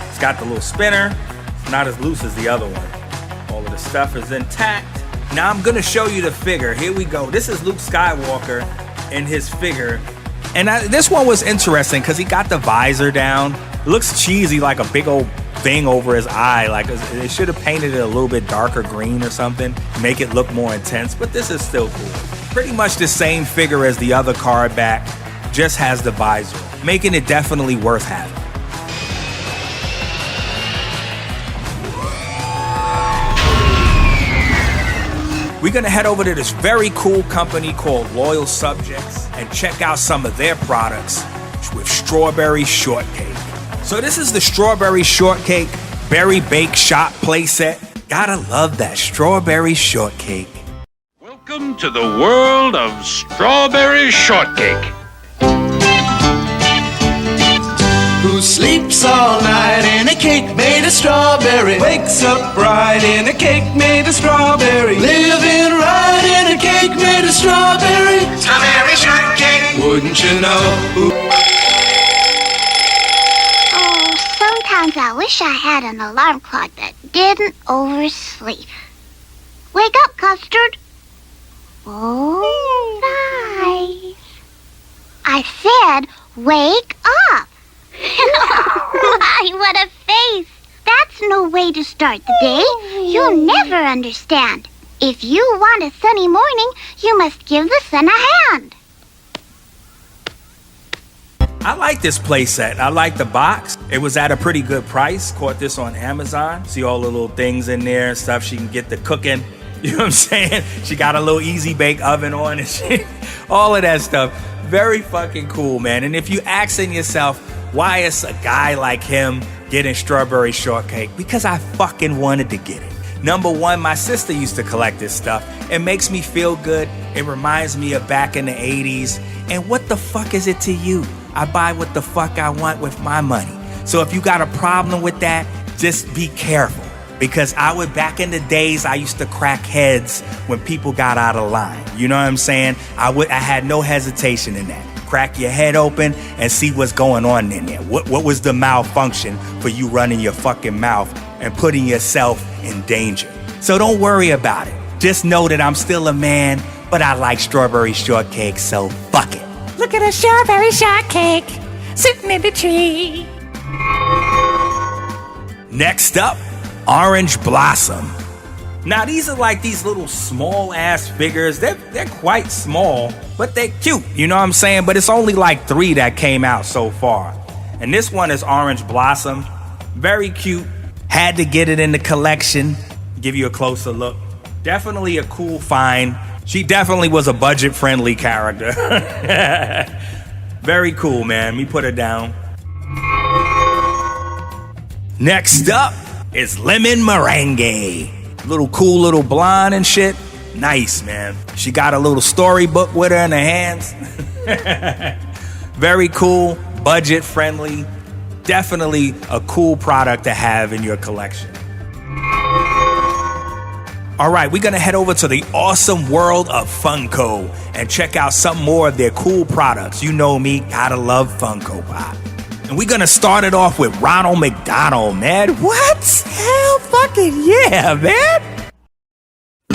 It's got the little spinner. It's not as loose as the other one. All of the stuff is intact. Now I'm gonna show you the figure. Here we go. This is Luke Skywalker in his figure. And this one was interesting because he got the visor down. It looks cheesy, like a big old thing over his eye. Like, they should have painted it a little bit darker green or something, make it look more intense, but this is still cool. Pretty much the same figure as the other card back, just has the visor, making it definitely worth having. We're gonna head over to this very cool company called Loyal Subjects and check out some of their products with strawberry shortcake. So this is the strawberry shortcake berry bake shop playset. Gotta love that strawberry shortcake.
Welcome to the world of strawberry shortcake.
Who sleeps all night in a cake made of strawberry? Wakes up bright in a cake made of strawberry. Living right in a cake made of strawberry. Strawberry shortcake. Wouldn't you know?
Oh, sometimes I wish I had an alarm clock that didn't oversleep. Wake up, Custard. Oh, nice. I said, wake up. My, what a face! That's no way to start the day. You'll never understand. If you want a sunny morning, you must give the sun a hand.
I like this playset. I like the box. It was at a pretty good price. Caught this on Amazon. See all the little things in there and stuff. She can get the cooking. You know what I'm saying? She got a little easy bake oven on and shit. All of that stuff. Very fucking cool, man. And if you asking yourself, why is a guy like him getting strawberry shortcake? Because I fucking wanted to get it. Number one, my sister used to collect this stuff. It makes me feel good. It reminds me of back in the 80s. And what the fuck is it to you? I buy what the fuck I want with my money. So if you got a problem with that, just be careful. Because back in the days, I used to crack heads when people got out of line. You know what I'm saying? I had no hesitation in that. Crack your head open and see what's going on in there. What was the malfunction for you running your fucking mouth and putting yourself in danger? So don't worry about it. Just know that I'm still a man, but I like strawberry shortcake, so fuck it.
Look at a strawberry shortcake sitting in the tree.
Next up, Orange Blossom. Now these are like these little small ass figures. They're quite small, but they're cute. You know what I'm saying? But it's only like 3 that came out so far. And this one is Orange Blossom. Very cute. Had to get it in the collection. Give you a closer look. Definitely a cool find. She definitely was a budget-friendly character. Very cool, man. Let me put her down. Next up is Lemon Meringue. Little cool little blonde and shit. Nice, man. She got a little storybook with her in her hands. Very cool, budget-friendly. Definitely a cool product to have in your collection. All right, we're gonna head over to the awesome world of Funko and check out some more of their cool products. You know me, gotta love Funko Pop. And we're gonna start it off with Ronald McDonald, man. What? Hell fucking yeah, man.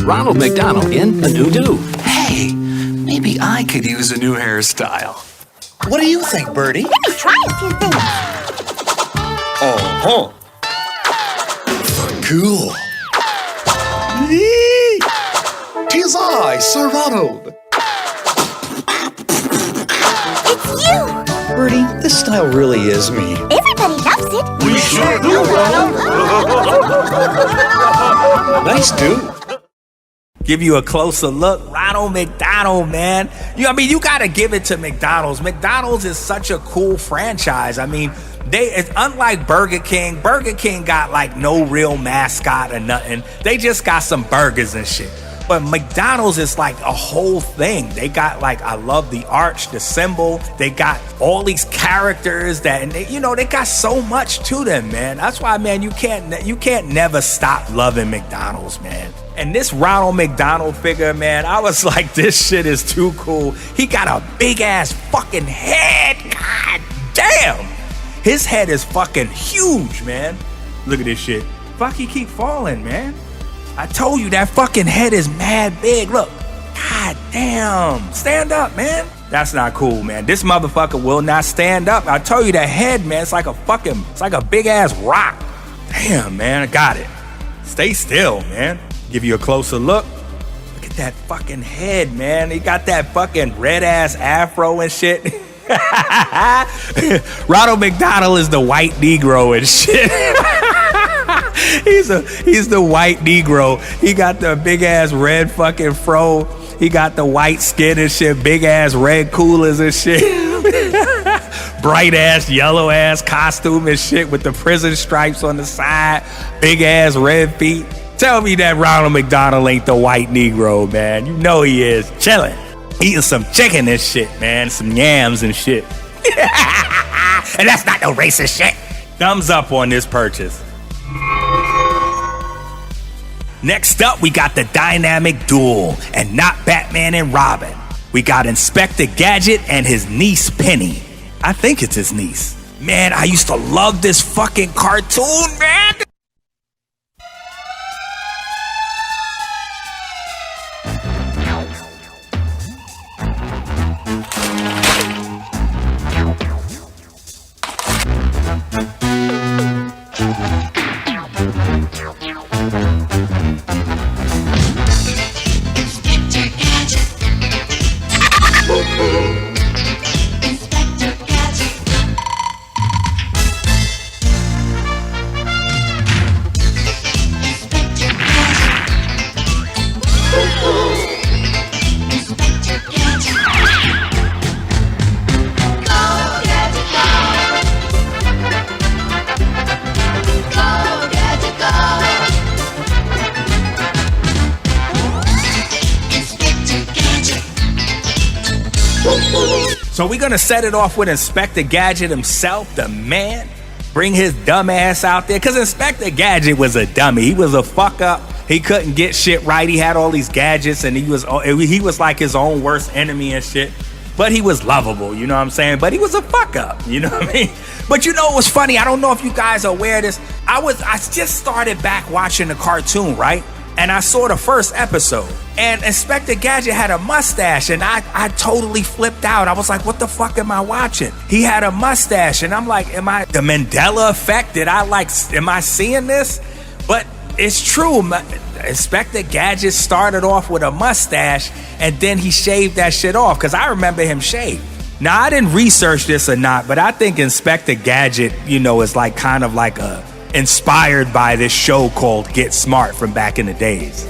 Ronald McDonald in a new do. Hey, maybe I could use a new hairstyle. What do you think, Bertie?
Let me try a few things.
Uh-huh. Cool. Tis I, Sir Ronald.
It's you.
Bertie, this style really is me.
Everybody loves it.
We sure do, Ronald. Nice do.
Give you a closer look. Ronald McDonald, man. You gotta give it to McDonald's. McDonald's is such a cool franchise. I mean, it's unlike Burger King. Burger King got like no real mascot or nothing. They just got some burgers and shit. But McDonald's is like a whole thing. They got like, I love the arch, the symbol. They got all these characters and they got so much to them, man. That's why, man, you can't never stop loving McDonald's, man. And this Ronald McDonald figure, man, I was like, this shit is too cool. He got a big ass fucking head. God damn. His head is fucking huge, man. Look at this shit. Fuck, he keep falling, man. I told you that fucking head is mad big. Look. God damn. Stand up, man. That's not cool, man. This motherfucker will not stand up. I told you that head, man, it's like a big ass rock. Damn, man, I got it. Stay still, man. Give you a closer look. Look at that fucking head, man. He got that fucking red ass afro and shit. Ronald McDonald is the white Negro and shit. He's the white Negro. He got the big ass red fucking fro. He got the white skin and shit, big ass red coolers and shit. Bright ass yellow ass costume and shit with the prison stripes on the side, big ass red feet. Tell me that Ronald McDonald ain't the white Negro, man. You know he is. Chilling. Eating some chicken and shit, man. Some yams and shit. And that's not no racist shit. Thumbs up on this purchase. Next up, we got the dynamic duel, and not Batman and Robin. We got Inspector Gadget and his niece Penny. I think it's his niece. Man, I used to love this fucking cartoon, man. So we're gonna set it off with Inspector Gadget himself, the man. Bring his dumb ass out there, cause Inspector Gadget was a dummy. He was a fuck up. He couldn't get shit right. He had all these gadgets, and he was like his own worst enemy and shit. But he was lovable, you know what I'm saying? But he was a fuck up, you know what I mean? But you know what was funny? I don't know if you guys are aware of this. I just started back watching the cartoon, right? and I saw the first episode, and Inspector Gadget had a mustache, and I totally flipped out. I was like, what the fuck am I watching? He had a mustache, and I'm like, am I the Mandela effect? Am I seeing this? But it's true. Inspector Gadget started off with a mustache, and then he shaved that shit off, because I remember him shaved. Now, I didn't research this or not, but I think Inspector Gadget, is like kind of like inspired by this show called Get Smart from back in the days.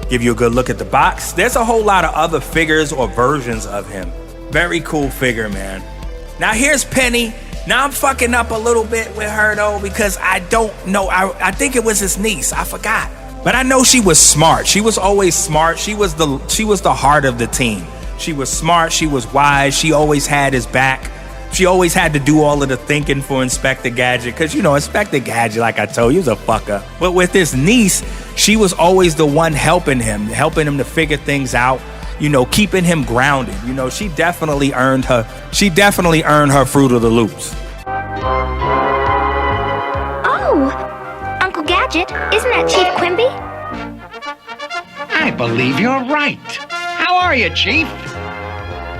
Give you a good look at the box. There's a whole lot of other figures or versions of him. Very cool figure, man. Now here's Penny. Now I'm fucking up a little bit with her though, because I don't know. I think it was his niece. I forgot. But I know she was smart. She was always smart. She was the heart of the team. She was smart. She was wise. She always had his back. She always had to do all of the thinking for Inspector Gadget, because, Inspector Gadget, like I told you, was a fucker. But with his niece, she was always the one helping him to figure things out, keeping him grounded. She definitely earned her Fruit of the Loops.
Uncle Gadget, isn't that Chief Quimby?
I believe you're right. How are you, Chief?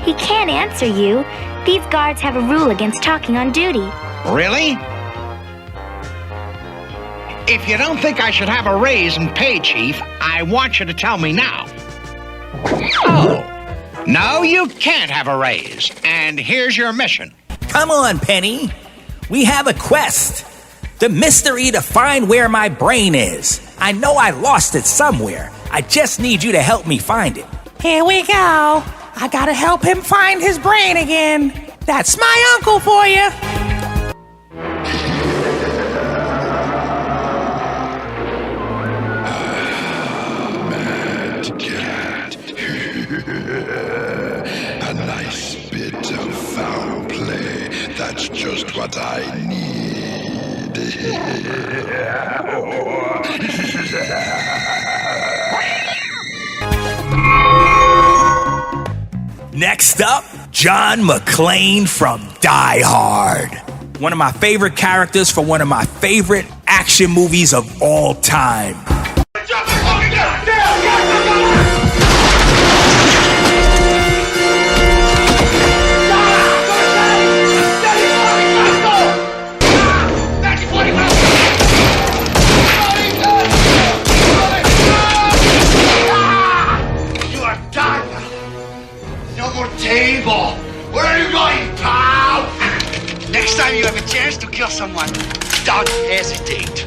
He can't answer you. These guards have a rule against talking on duty.
Really? If you don't think I should have a raise in pay, Chief, I want you to tell me now. Oh, no, you can't have a raise. And here's your mission.
Come on, Penny. We have a quest. The mystery to find where my brain is. I know I lost it somewhere. I just need you to help me find it.
Here we go. I gotta help him find his brain again. That's my uncle for you.
Mad cat. A nice bit of foul play. That's just what I need.
Next up, John McClane from Die Hard. One of my favorite characters for one of my favorite action movies of all time.
Table! Where are you going, pal? Next time you have a chance to kill someone, don't hesitate.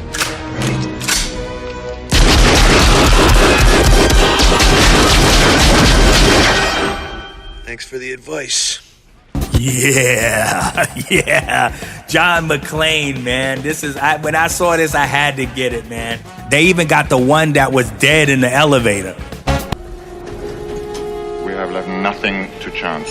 Thanks for the advice.
Yeah. John McClane, man. When I saw this, I had to get it, man. They even got the one that was dead in the elevator.
We have left nothing to chance.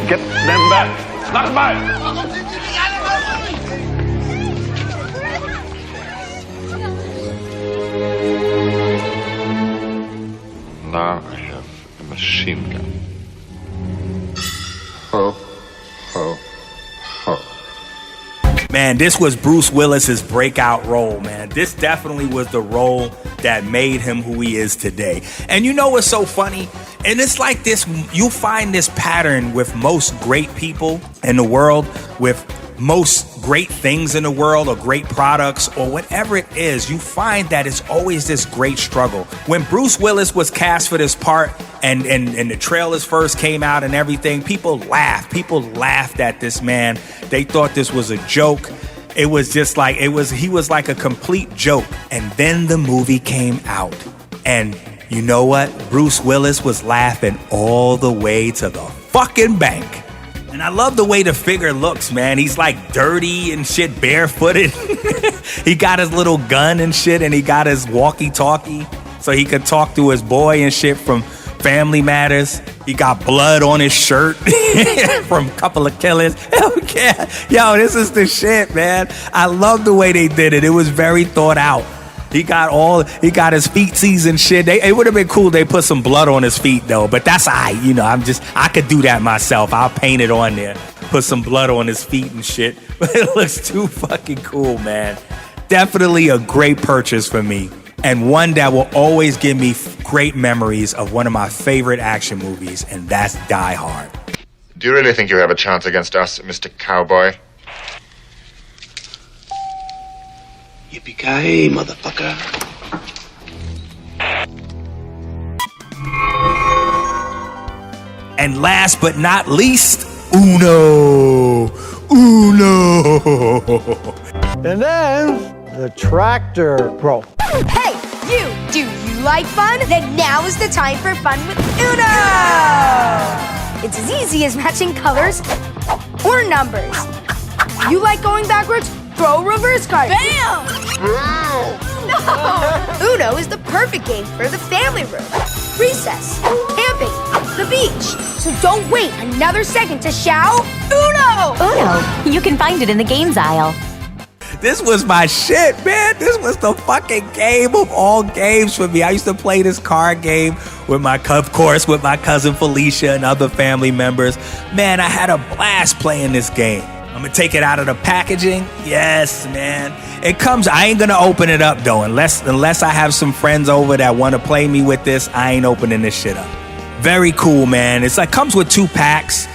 Get them back! Schlag mal!
Now I have a machine gun. Ho, ho, ho.
Man, this was Bruce Willis's breakout role, man. This definitely was the role that made him who he is today. And you know what's so funny? And it's like this, you find this pattern with most great people in the world, with most great things in the world or great products or whatever it is. You find that it's always this great struggle. When Bruce Willis was cast for this part and the trailers first came out and everything, people laughed. People laughed at this man. They thought this was a joke. It was just like, he was like a complete joke. And then the movie came out. And you know what? Bruce Willis was laughing all the way to the fucking bank. And I love the way the figure looks, man. He's like dirty and shit, barefooted. He got his little gun and shit, and he got his walkie-talkie so he could talk to his boy and shit from Family Matters. He got blood on his shirt from a couple of killers. Hell yeah. Yo, this is the shit, man. I love the way they did it. It was very thought out. He got his feetsies and shit. It would have been cool. They put some blood on his feet though, but that's alright. You know, I could do that myself. I'll paint it on there, put some blood on his feet and shit. But it looks too fucking cool, man. Definitely a great purchase for me, and one that will always give me great memories of one of my favorite action movies, and that's Die Hard.
Do you really think you have a chance against us, Mr. Cowboy?
Yippee-ki-yay, motherfucker.
And last but not least, Uno.
And then the tractor bro.
Hey, you! Do you like fun? Then now is the time for fun with Uno! It's as easy as matching colors or numbers. You like going backwards? Throw a reverse card. Bam! No! Uno is the perfect game for the family room, recess, camping, the beach. So don't wait another second to shout Uno!
Uno, you can find it in the games aisle.
This was my shit, man. This was the fucking game of all games for me. I used to play this card game with my cousin Felicia and other family members. Man, I had a blast playing this game. I'm gonna take it out of the packaging. Yes, man. I ain't gonna open it up though, unless I have some friends over that want to play me with this. I ain't opening this shit up. Very cool, man. It's like comes with 2 packs,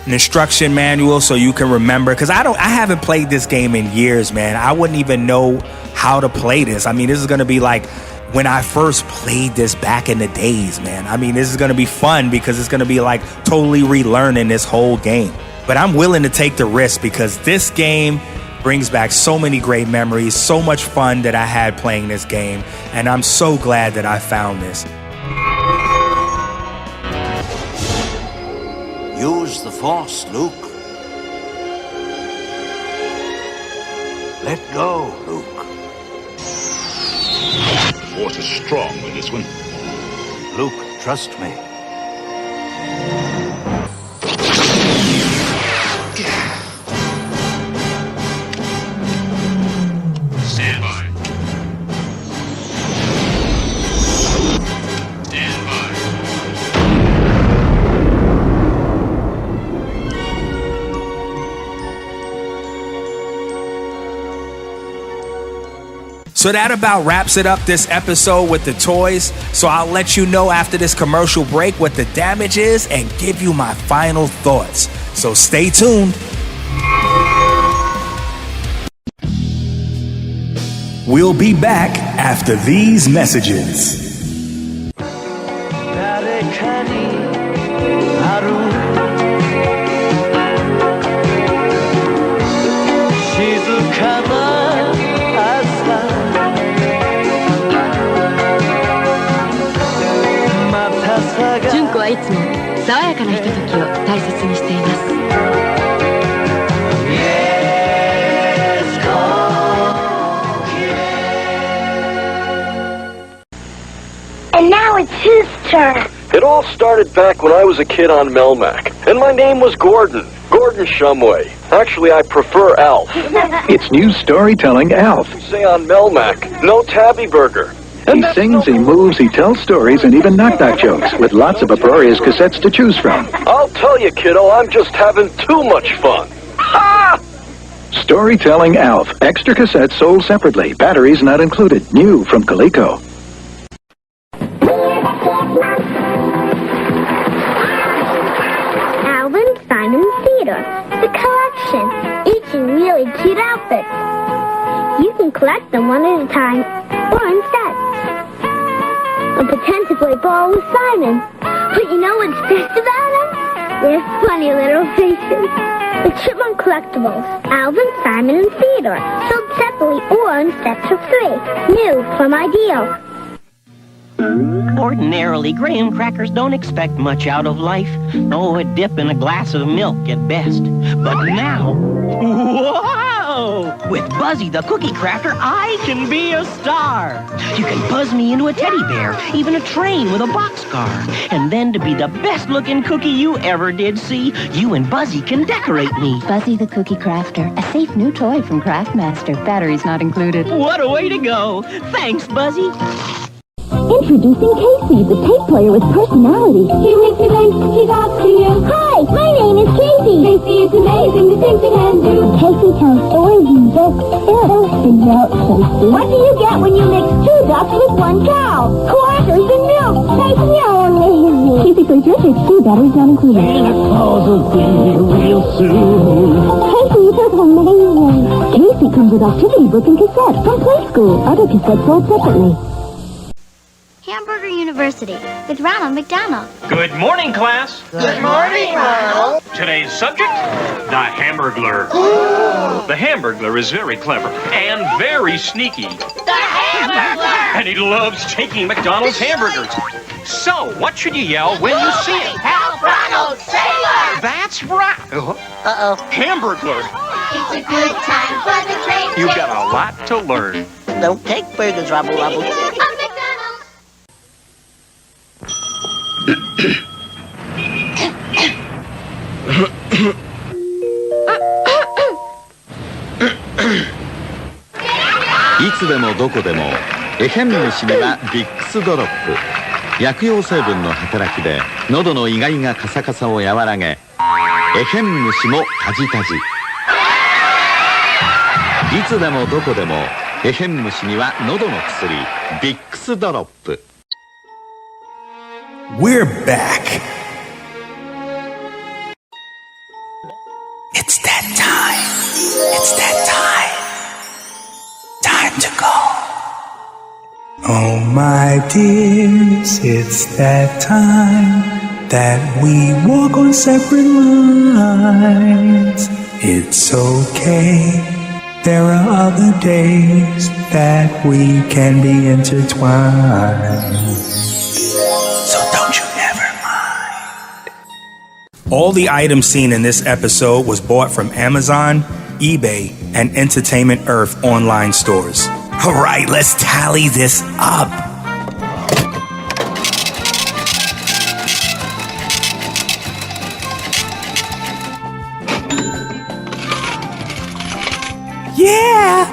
an instruction manual so you can remember. Cause I haven't played this game in years, man. I wouldn't even know how to play this. I mean, this is gonna be like when I first played this back in the days, man. I mean, this is gonna be fun because it's gonna be like totally relearning this whole game. But I'm willing to take the risk because this game brings back so many great memories, so much fun that I had playing this game, and I'm so glad that I found this.
Use the Force, Luke. Let go, Luke.
The Force is strong with this one.
Luke, trust me.
Stand by. Stand by.
So that about wraps it up this episode with the toys. So I'll let you know after this commercial break what the damage is and give you my final thoughts. So stay tuned. We'll be back after these messages.
純子はいつも爽やかなひとときを大切にしています。
And now it's his turn.
It all started back when I was a kid on Melmac, and my name was Gordon Shumway. Actually, I prefer Alf.
It's new storytelling Alf.
Say on Melmac, no Tabby Burger.
He sings, he moves, he tells stories, and even knock-knock jokes, with lots of uproarious cassettes to choose from.
I'll tell you, kiddo, I'm just having too much fun. Ha!
Storytelling Alf. Extra cassettes sold separately. Batteries not included. New from Coleco.
Alvin Simon Theater. The collection. Each in really cute outfits. You can collect them one at a time or in sets. And pretend to play ball with Simon. But you know what's best about them? Their funny little faces. The Chipmunk Collectibles. Alvin, Simon, and Theodore. Sold separately or in sets of 3. New from Ideal.
Ordinarily, graham crackers don't expect much out of life. Oh, a dip in a glass of milk at best. But now, whoa! Whoa! With Buzzy the Cookie Crafter, I can be a star. You can buzz me into a teddy bear, even a train with a boxcar. And then to be the best-looking cookie you ever did see, you and Buzzy can decorate me.
Buzzy the Cookie Crafter, a safe new toy from Craftmaster. Batteries not included.
What a way to go. Thanks, Buzzy.
Introducing Casey, the tape player with personality. He makes you think he talks to you. Hi, my name is Casey. Casey, it's amazing the things he can do. Casey tells stories and jokes. Everything out, Casey. What do you get when you mix 2 ducks with 1 cow? Quarters and milk. Casey only. Casey plays your tape too. Batteries not included.
Santa Claus will be here real soon.
Casey, it is amazing. Casey comes with activity book and cassette from Play School. Other cassettes sold separately.
Hamburger University with Ronald McDonald.
Good morning, class.
Good morning, Ronald.
Today's subject, the Hamburglar. The Hamburglar is very clever and very sneaky.
The Hamburglar!
And he loves taking McDonald's hamburgers. So, what should you yell when you see him?
Help, Ronald, sailor!
That's right.
Uh-oh.
Hamburglar.
It's a good time for the train.
You've got a lot to learn.
Don't take burgers, Rubble Rubble.
いつでもどこでもエヘン虫にはビックスドロップ。薬用成分の働きで喉のイガイガカサカサを和らげ、エヘン虫もタジタジ。いつでもどこでもエヘン虫には喉の薬ビックスドロップ。
We're back. It's that time. It's that time. Time to go. Oh, my dears, it's that time that we walk on separate lines. It's okay. There are other days that we can be intertwined. So don't you ever mind. All the items seen in this episode was bought from Amazon, eBay, and Entertainment Earth online stores. All right, let's tally this up. Yeah.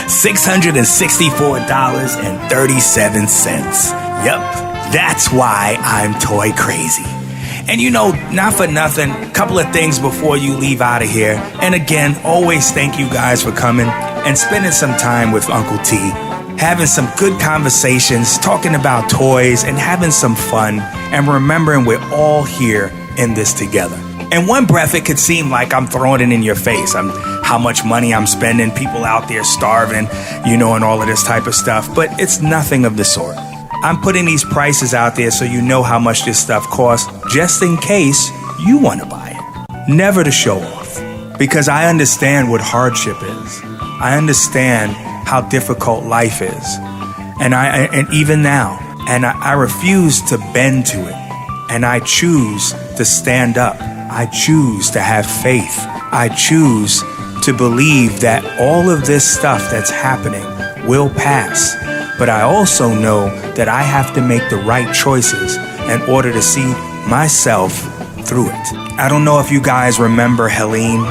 $664.37. Yep, that's why I'm ToyCrazy. And you know, not for nothing, a couple of things before you leave out of here. And again, always thank you guys for coming and spending some time with Uncle T, having some good conversations, talking about toys, and having some fun, and remembering we're all here in this together. In one breath, it could seem like I'm throwing it in your face. How much money I'm spending, people out there starving, you know, and all of this type of stuff. But it's nothing of the sort. I'm putting these prices out there so you know how much this stuff costs, just in case you want to buy it. Never to show off, because I understand what hardship is. I understand how difficult life is, and even now, and I refuse to bend to it, and I choose to stand up. I choose to have faith. I choose to believe that all of this stuff that's happening will pass. But I also know that I have to make the right choices in order to see myself through it. I don't know if you guys remember Helene,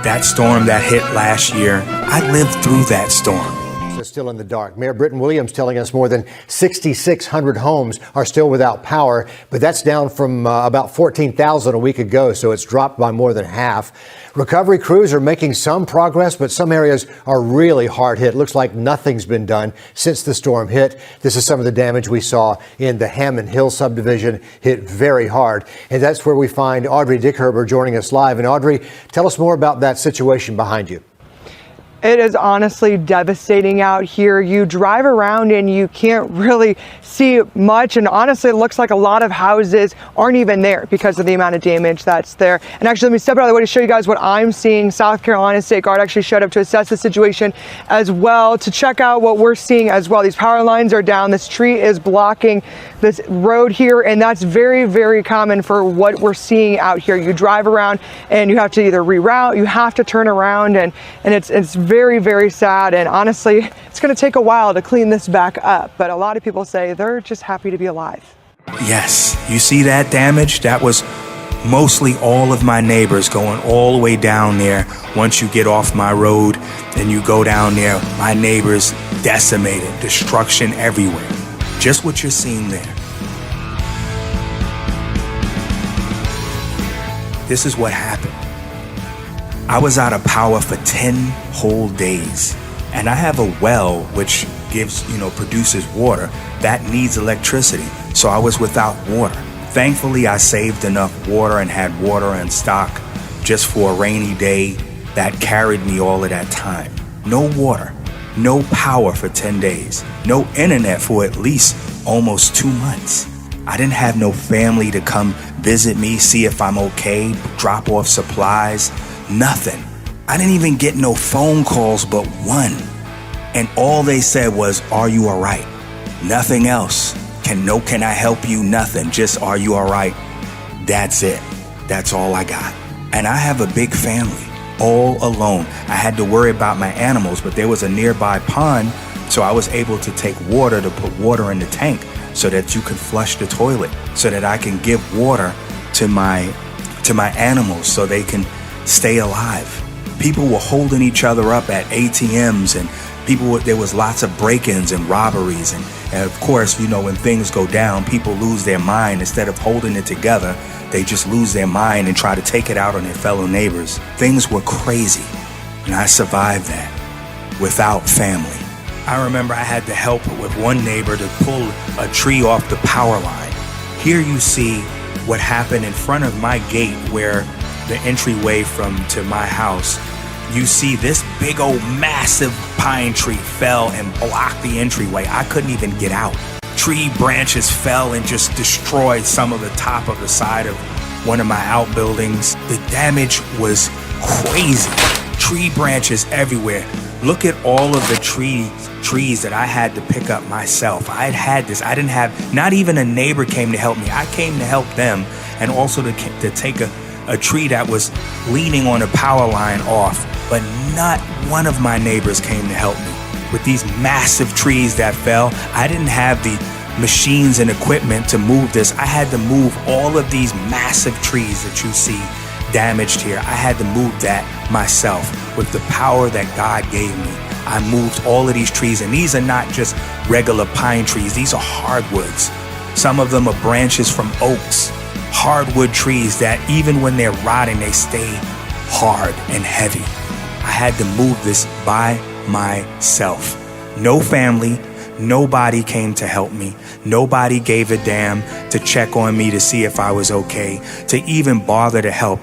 that storm that hit last year. I lived through that storm.
Still in the dark. Mayor Britton Williams telling us more than 6,600 homes are still without power, but that's down from about 14,000 a week ago, so it's dropped by more than half. Recovery crews are making some progress, but some areas are really hard hit. Looks like nothing's been done since the storm hit. This is some of the damage we saw in the Hammond Hill subdivision, hit very hard. And that's where we find Audrey Dickherber joining us live. And Audrey, tell us more about that situation behind you.
It is honestly devastating out here. You drive around and you can't really see much, and honestly it looks like a lot of houses aren't even there because of the amount of damage that's there. And actually, let me step out of the way to show you guys what I'm seeing. South Carolina State Guard actually showed up to assess the situation as well, to check out what we're seeing as well. These power lines are down. This tree is blocking this road here, and that's very, very common for what we're seeing out here. You drive around and you have to either reroute, you have to turn around, and it's very, very sad. And honestly, it's going to take a while to clean this back up, but a lot of people say they're just happy to be alive.
Yes, you see that damage? That was mostly all of my neighbors going all the way down there. Once you get off my road and you go down there, my neighbors decimated, destruction everywhere. Just what you're seeing there. This is what happened. I was out of power for 10 whole days. And I have a well which gives, produces water that needs electricity. So I was without water. Thankfully, I saved enough water and had water in stock just for a rainy day that carried me all of that time. No water, no power for 10 days, no internet for at least almost 2 months. I didn't have no family to come visit me, see if I'm okay, drop off supplies, nothing. I didn't even get no phone calls but one. And all they said was, "Are you all right?" Nothing else. Can I help you? Nothing. Just, "Are you all right?" That's it. That's all I got. And I have a big family, all alone. I had to worry about my animals, but there was a nearby pond, so I was able to take water to put water in the tank so that you could flush the toilet, so that I can give water to my animals so they can stay alive. People were holding each other up at ATMs, and there was lots of break-ins and robberies. And of course, when things go down, people lose their mind. Instead of holding it together, they just lose their mind and try to take it out on their fellow neighbors. Things were crazy, and I survived that without family. I remember I had to help with one neighbor to pull a tree off the power line. Here you see what happened in front of my gate, where the entryway to my house. You see this big old massive pine tree fell and blocked the entryway. I couldn't even get out. Tree branches fell and just destroyed some of the top of the side of one of my outbuildings. The damage was crazy. Tree branches everywhere. Look at all of the trees that I had to pick up myself. I had this. I didn't have, not even a neighbor came to help me. I came to help them, and also to take a tree that was leaning on a power line off. But not one of my neighbors came to help me. With these massive trees that fell, I didn't have the machines and equipment to move this. I had to move all of these massive trees that you see damaged here. I had to move that myself with the power that God gave me. I moved all of these trees, and these are not just regular pine trees. These are hardwoods. Some of them are branches from oaks. Hardwood trees that even when they're rotting, they stay hard and heavy. I had to move this by myself. No family, nobody came to help me. Nobody gave a damn to check on me to see if I was okay, to even bother to help.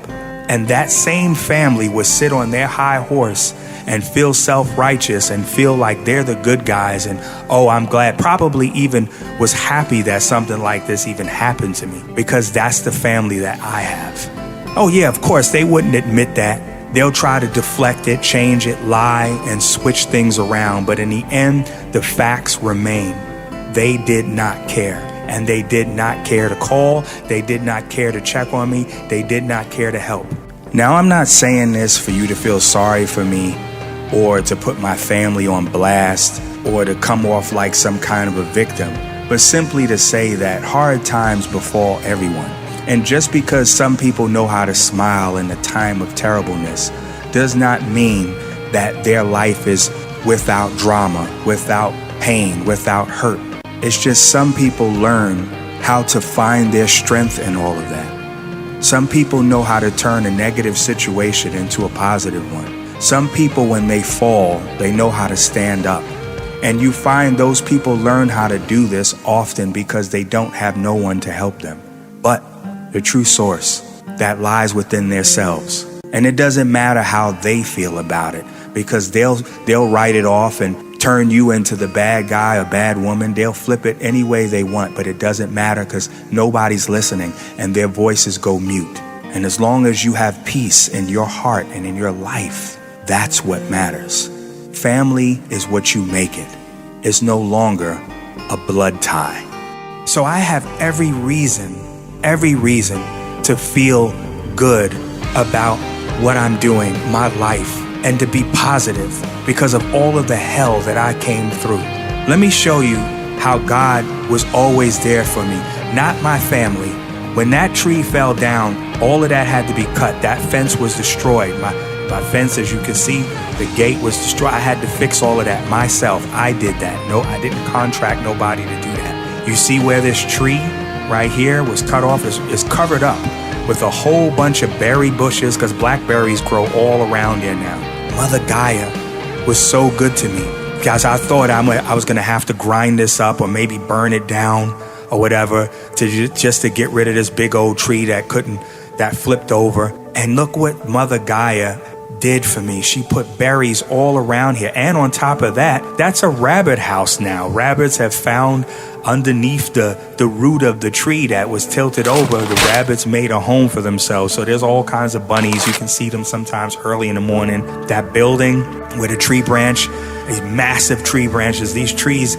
And that same family would sit on their high horse and feel self-righteous and feel like they're the good guys. And, oh, I'm glad, probably even was happy that something like this even happened to me, because that's the family that I have. Oh yeah, of course, they wouldn't admit that. They'll try to deflect it, change it, lie, and switch things around. But in the end, the facts remain. They did not care. And they did not care to call. They did not care to check on me. They did not care to help. Now, I'm not saying this for you to feel sorry for me, or to put my family on blast, or to come off like some kind of a victim, but simply to say that hard times befall everyone. And just because some people know how to smile in a time of terribleness does not mean that their life is without drama, without pain, without hurt. It's just some people learn how to find their strength in all of that. Some people know how to turn a negative situation into a positive one. Some people, when they fall, they know how to stand up. And you find those people learn how to do this often because they don't have no one to help them but the true source that lies within themselves. And it doesn't matter how they feel about it, because they'll write it off and turn you into the bad guy or bad woman. They'll flip it any way they want, but it doesn't matter because nobody's listening and their voices go mute. And as long as you have peace in your heart and in your life, that's what matters. Family is what you make it. It's no longer a blood tie. So I have every reason to feel good about what I'm doing, my life, and to be positive because of all of the hell that I came through. Let me show you how God was always there for me, not my family. When that tree fell down, all of that had to be cut. That fence was destroyed. My fence, as you can see, the gate was destroyed. I had to fix all of that myself. I did that. No, I didn't contract nobody to do that. You see where this tree right here was cut off? Is covered up with a whole bunch of berry bushes because blackberries grow all around here now. Mother Gaia was so good to me because I thought I was going to have to grind this up or maybe burn it down or whatever just to get rid of this big old tree that flipped over. And look what Mother Gaia did for me. She put berries all around here. And on top of that, that's a rabbit house now. Rabbits have found underneath the root of the tree that was tilted over, the rabbits made a home for themselves. So there's all kinds of bunnies. You can see them sometimes early in the morning. That building with a tree branch, these massive tree branches, these trees,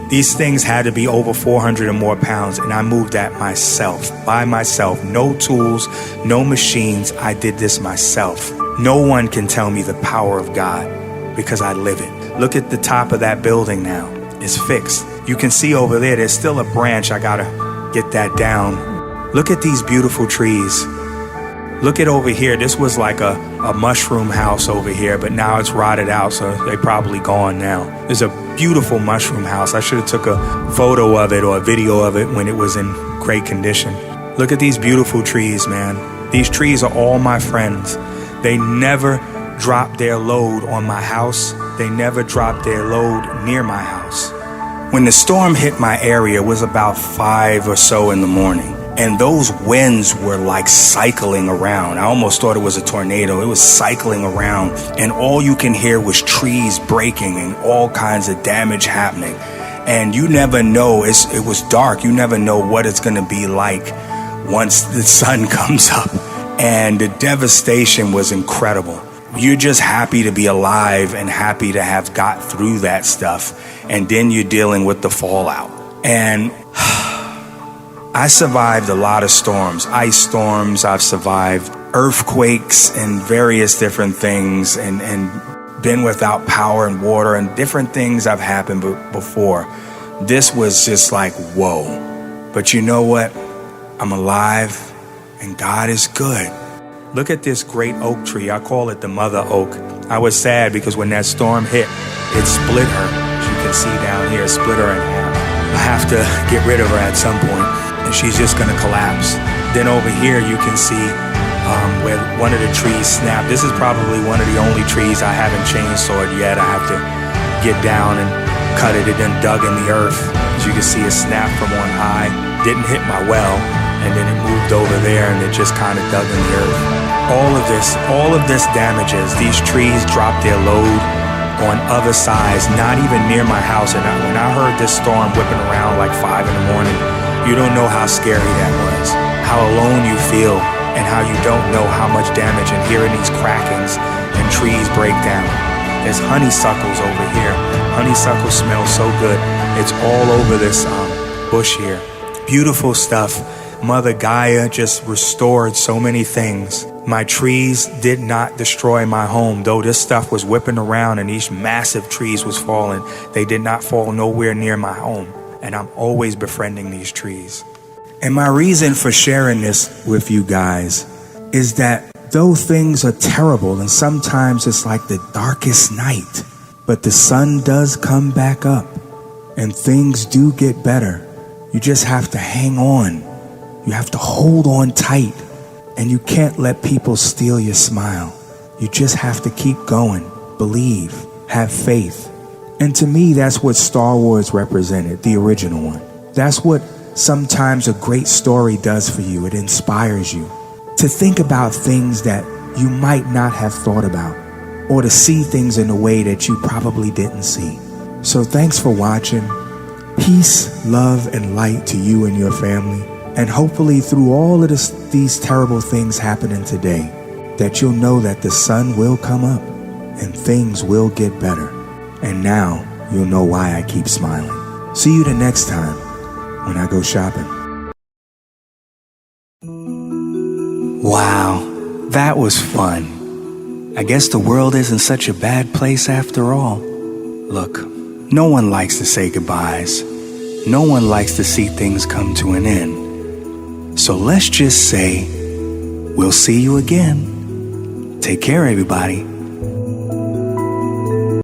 these things had to be over 400 or more pounds. And I moved that myself, by myself. No tools, no machines. I did this myself. No one can tell me the power of God because I live it. Look at the top of that building now. It's fixed. You can see over there's still a branch. I gotta get that down. Look at these beautiful trees. Look at over here. This was like a mushroom house over here, but now it's rotted out, so they probably gone now. There's a beautiful mushroom house. I should have took a photo of it or a video of it when it was in great condition. Look at these beautiful trees, man. These trees are all my friends. They never dropped their load on my house. They never dropped their load near my house. When the storm hit my area, it was about 5 or so in the morning. And those winds were like cycling around. I almost thought it was a tornado. It was cycling around. And all you can hear was trees breaking and all kinds of damage happening. And you never know. It was dark. You never know what it's going to be like once the sun comes up. And the devastation was incredible. You're just happy to be alive and happy to have got through that stuff. And then you're dealing with the fallout. And I survived a lot of storms, ice storms. I've survived earthquakes and various different things and been without power and water and different things have happened before. This was just like, whoa. But you know what? I'm alive and God is good. Look at this great oak tree. I call it the mother oak. I was sad because when that storm hit, it split her. As you can see down here, split her in half. I have to get rid of her at some point, and she's just gonna collapse. Then over here, you can see where one of the trees snapped. This is probably one of the only trees I haven't chainsawed yet. I have to get down and cut it. It then dug in the earth. As you can see, it snapped from on high. Didn't hit my well. And then it moved over there and it just kind of dug in the earth. All of this damages. These trees dropped their load on other sides, not even near my house. And when I heard this storm whipping around like 5 in the morning, you don't know how scary that was, how alone you feel and how you don't know how much damage and hearing these crackings and trees break down. There's honeysuckles over here. Honeysuckle smells so good. It's all over this bush here. Beautiful stuff. Mother Gaia just restored so many things. My trees did not destroy my home. Though this stuff was whipping around and these massive trees was falling, they did not fall nowhere near my home. And I'm always befriending these trees. And my reason for sharing this with you guys is that though things are terrible and sometimes it's like the darkest night, but the sun does come back up and things do get better. You just have to hang on. You have to hold on tight, and you can't let people steal your smile. You just have to keep going, believe, have faith. And to me, that's what Star Wars represented, the original one. That's what sometimes a great story does for you. It inspires you to think about things that you might not have thought about, or to see things in a way that you probably didn't see. So thanks for watching. Peace, love, and light to you and your family. And hopefully through all of these terrible things happening today, that you'll know that the sun will come up and things will get better. And now you'll know why I keep smiling. See you the next time when I go shopping. Wow, that was fun. I guess the world isn't such a bad place after all. Look, no one likes to say goodbyes. No one likes to see things come to an end. So let's just say, we'll see you again. Take care, everybody.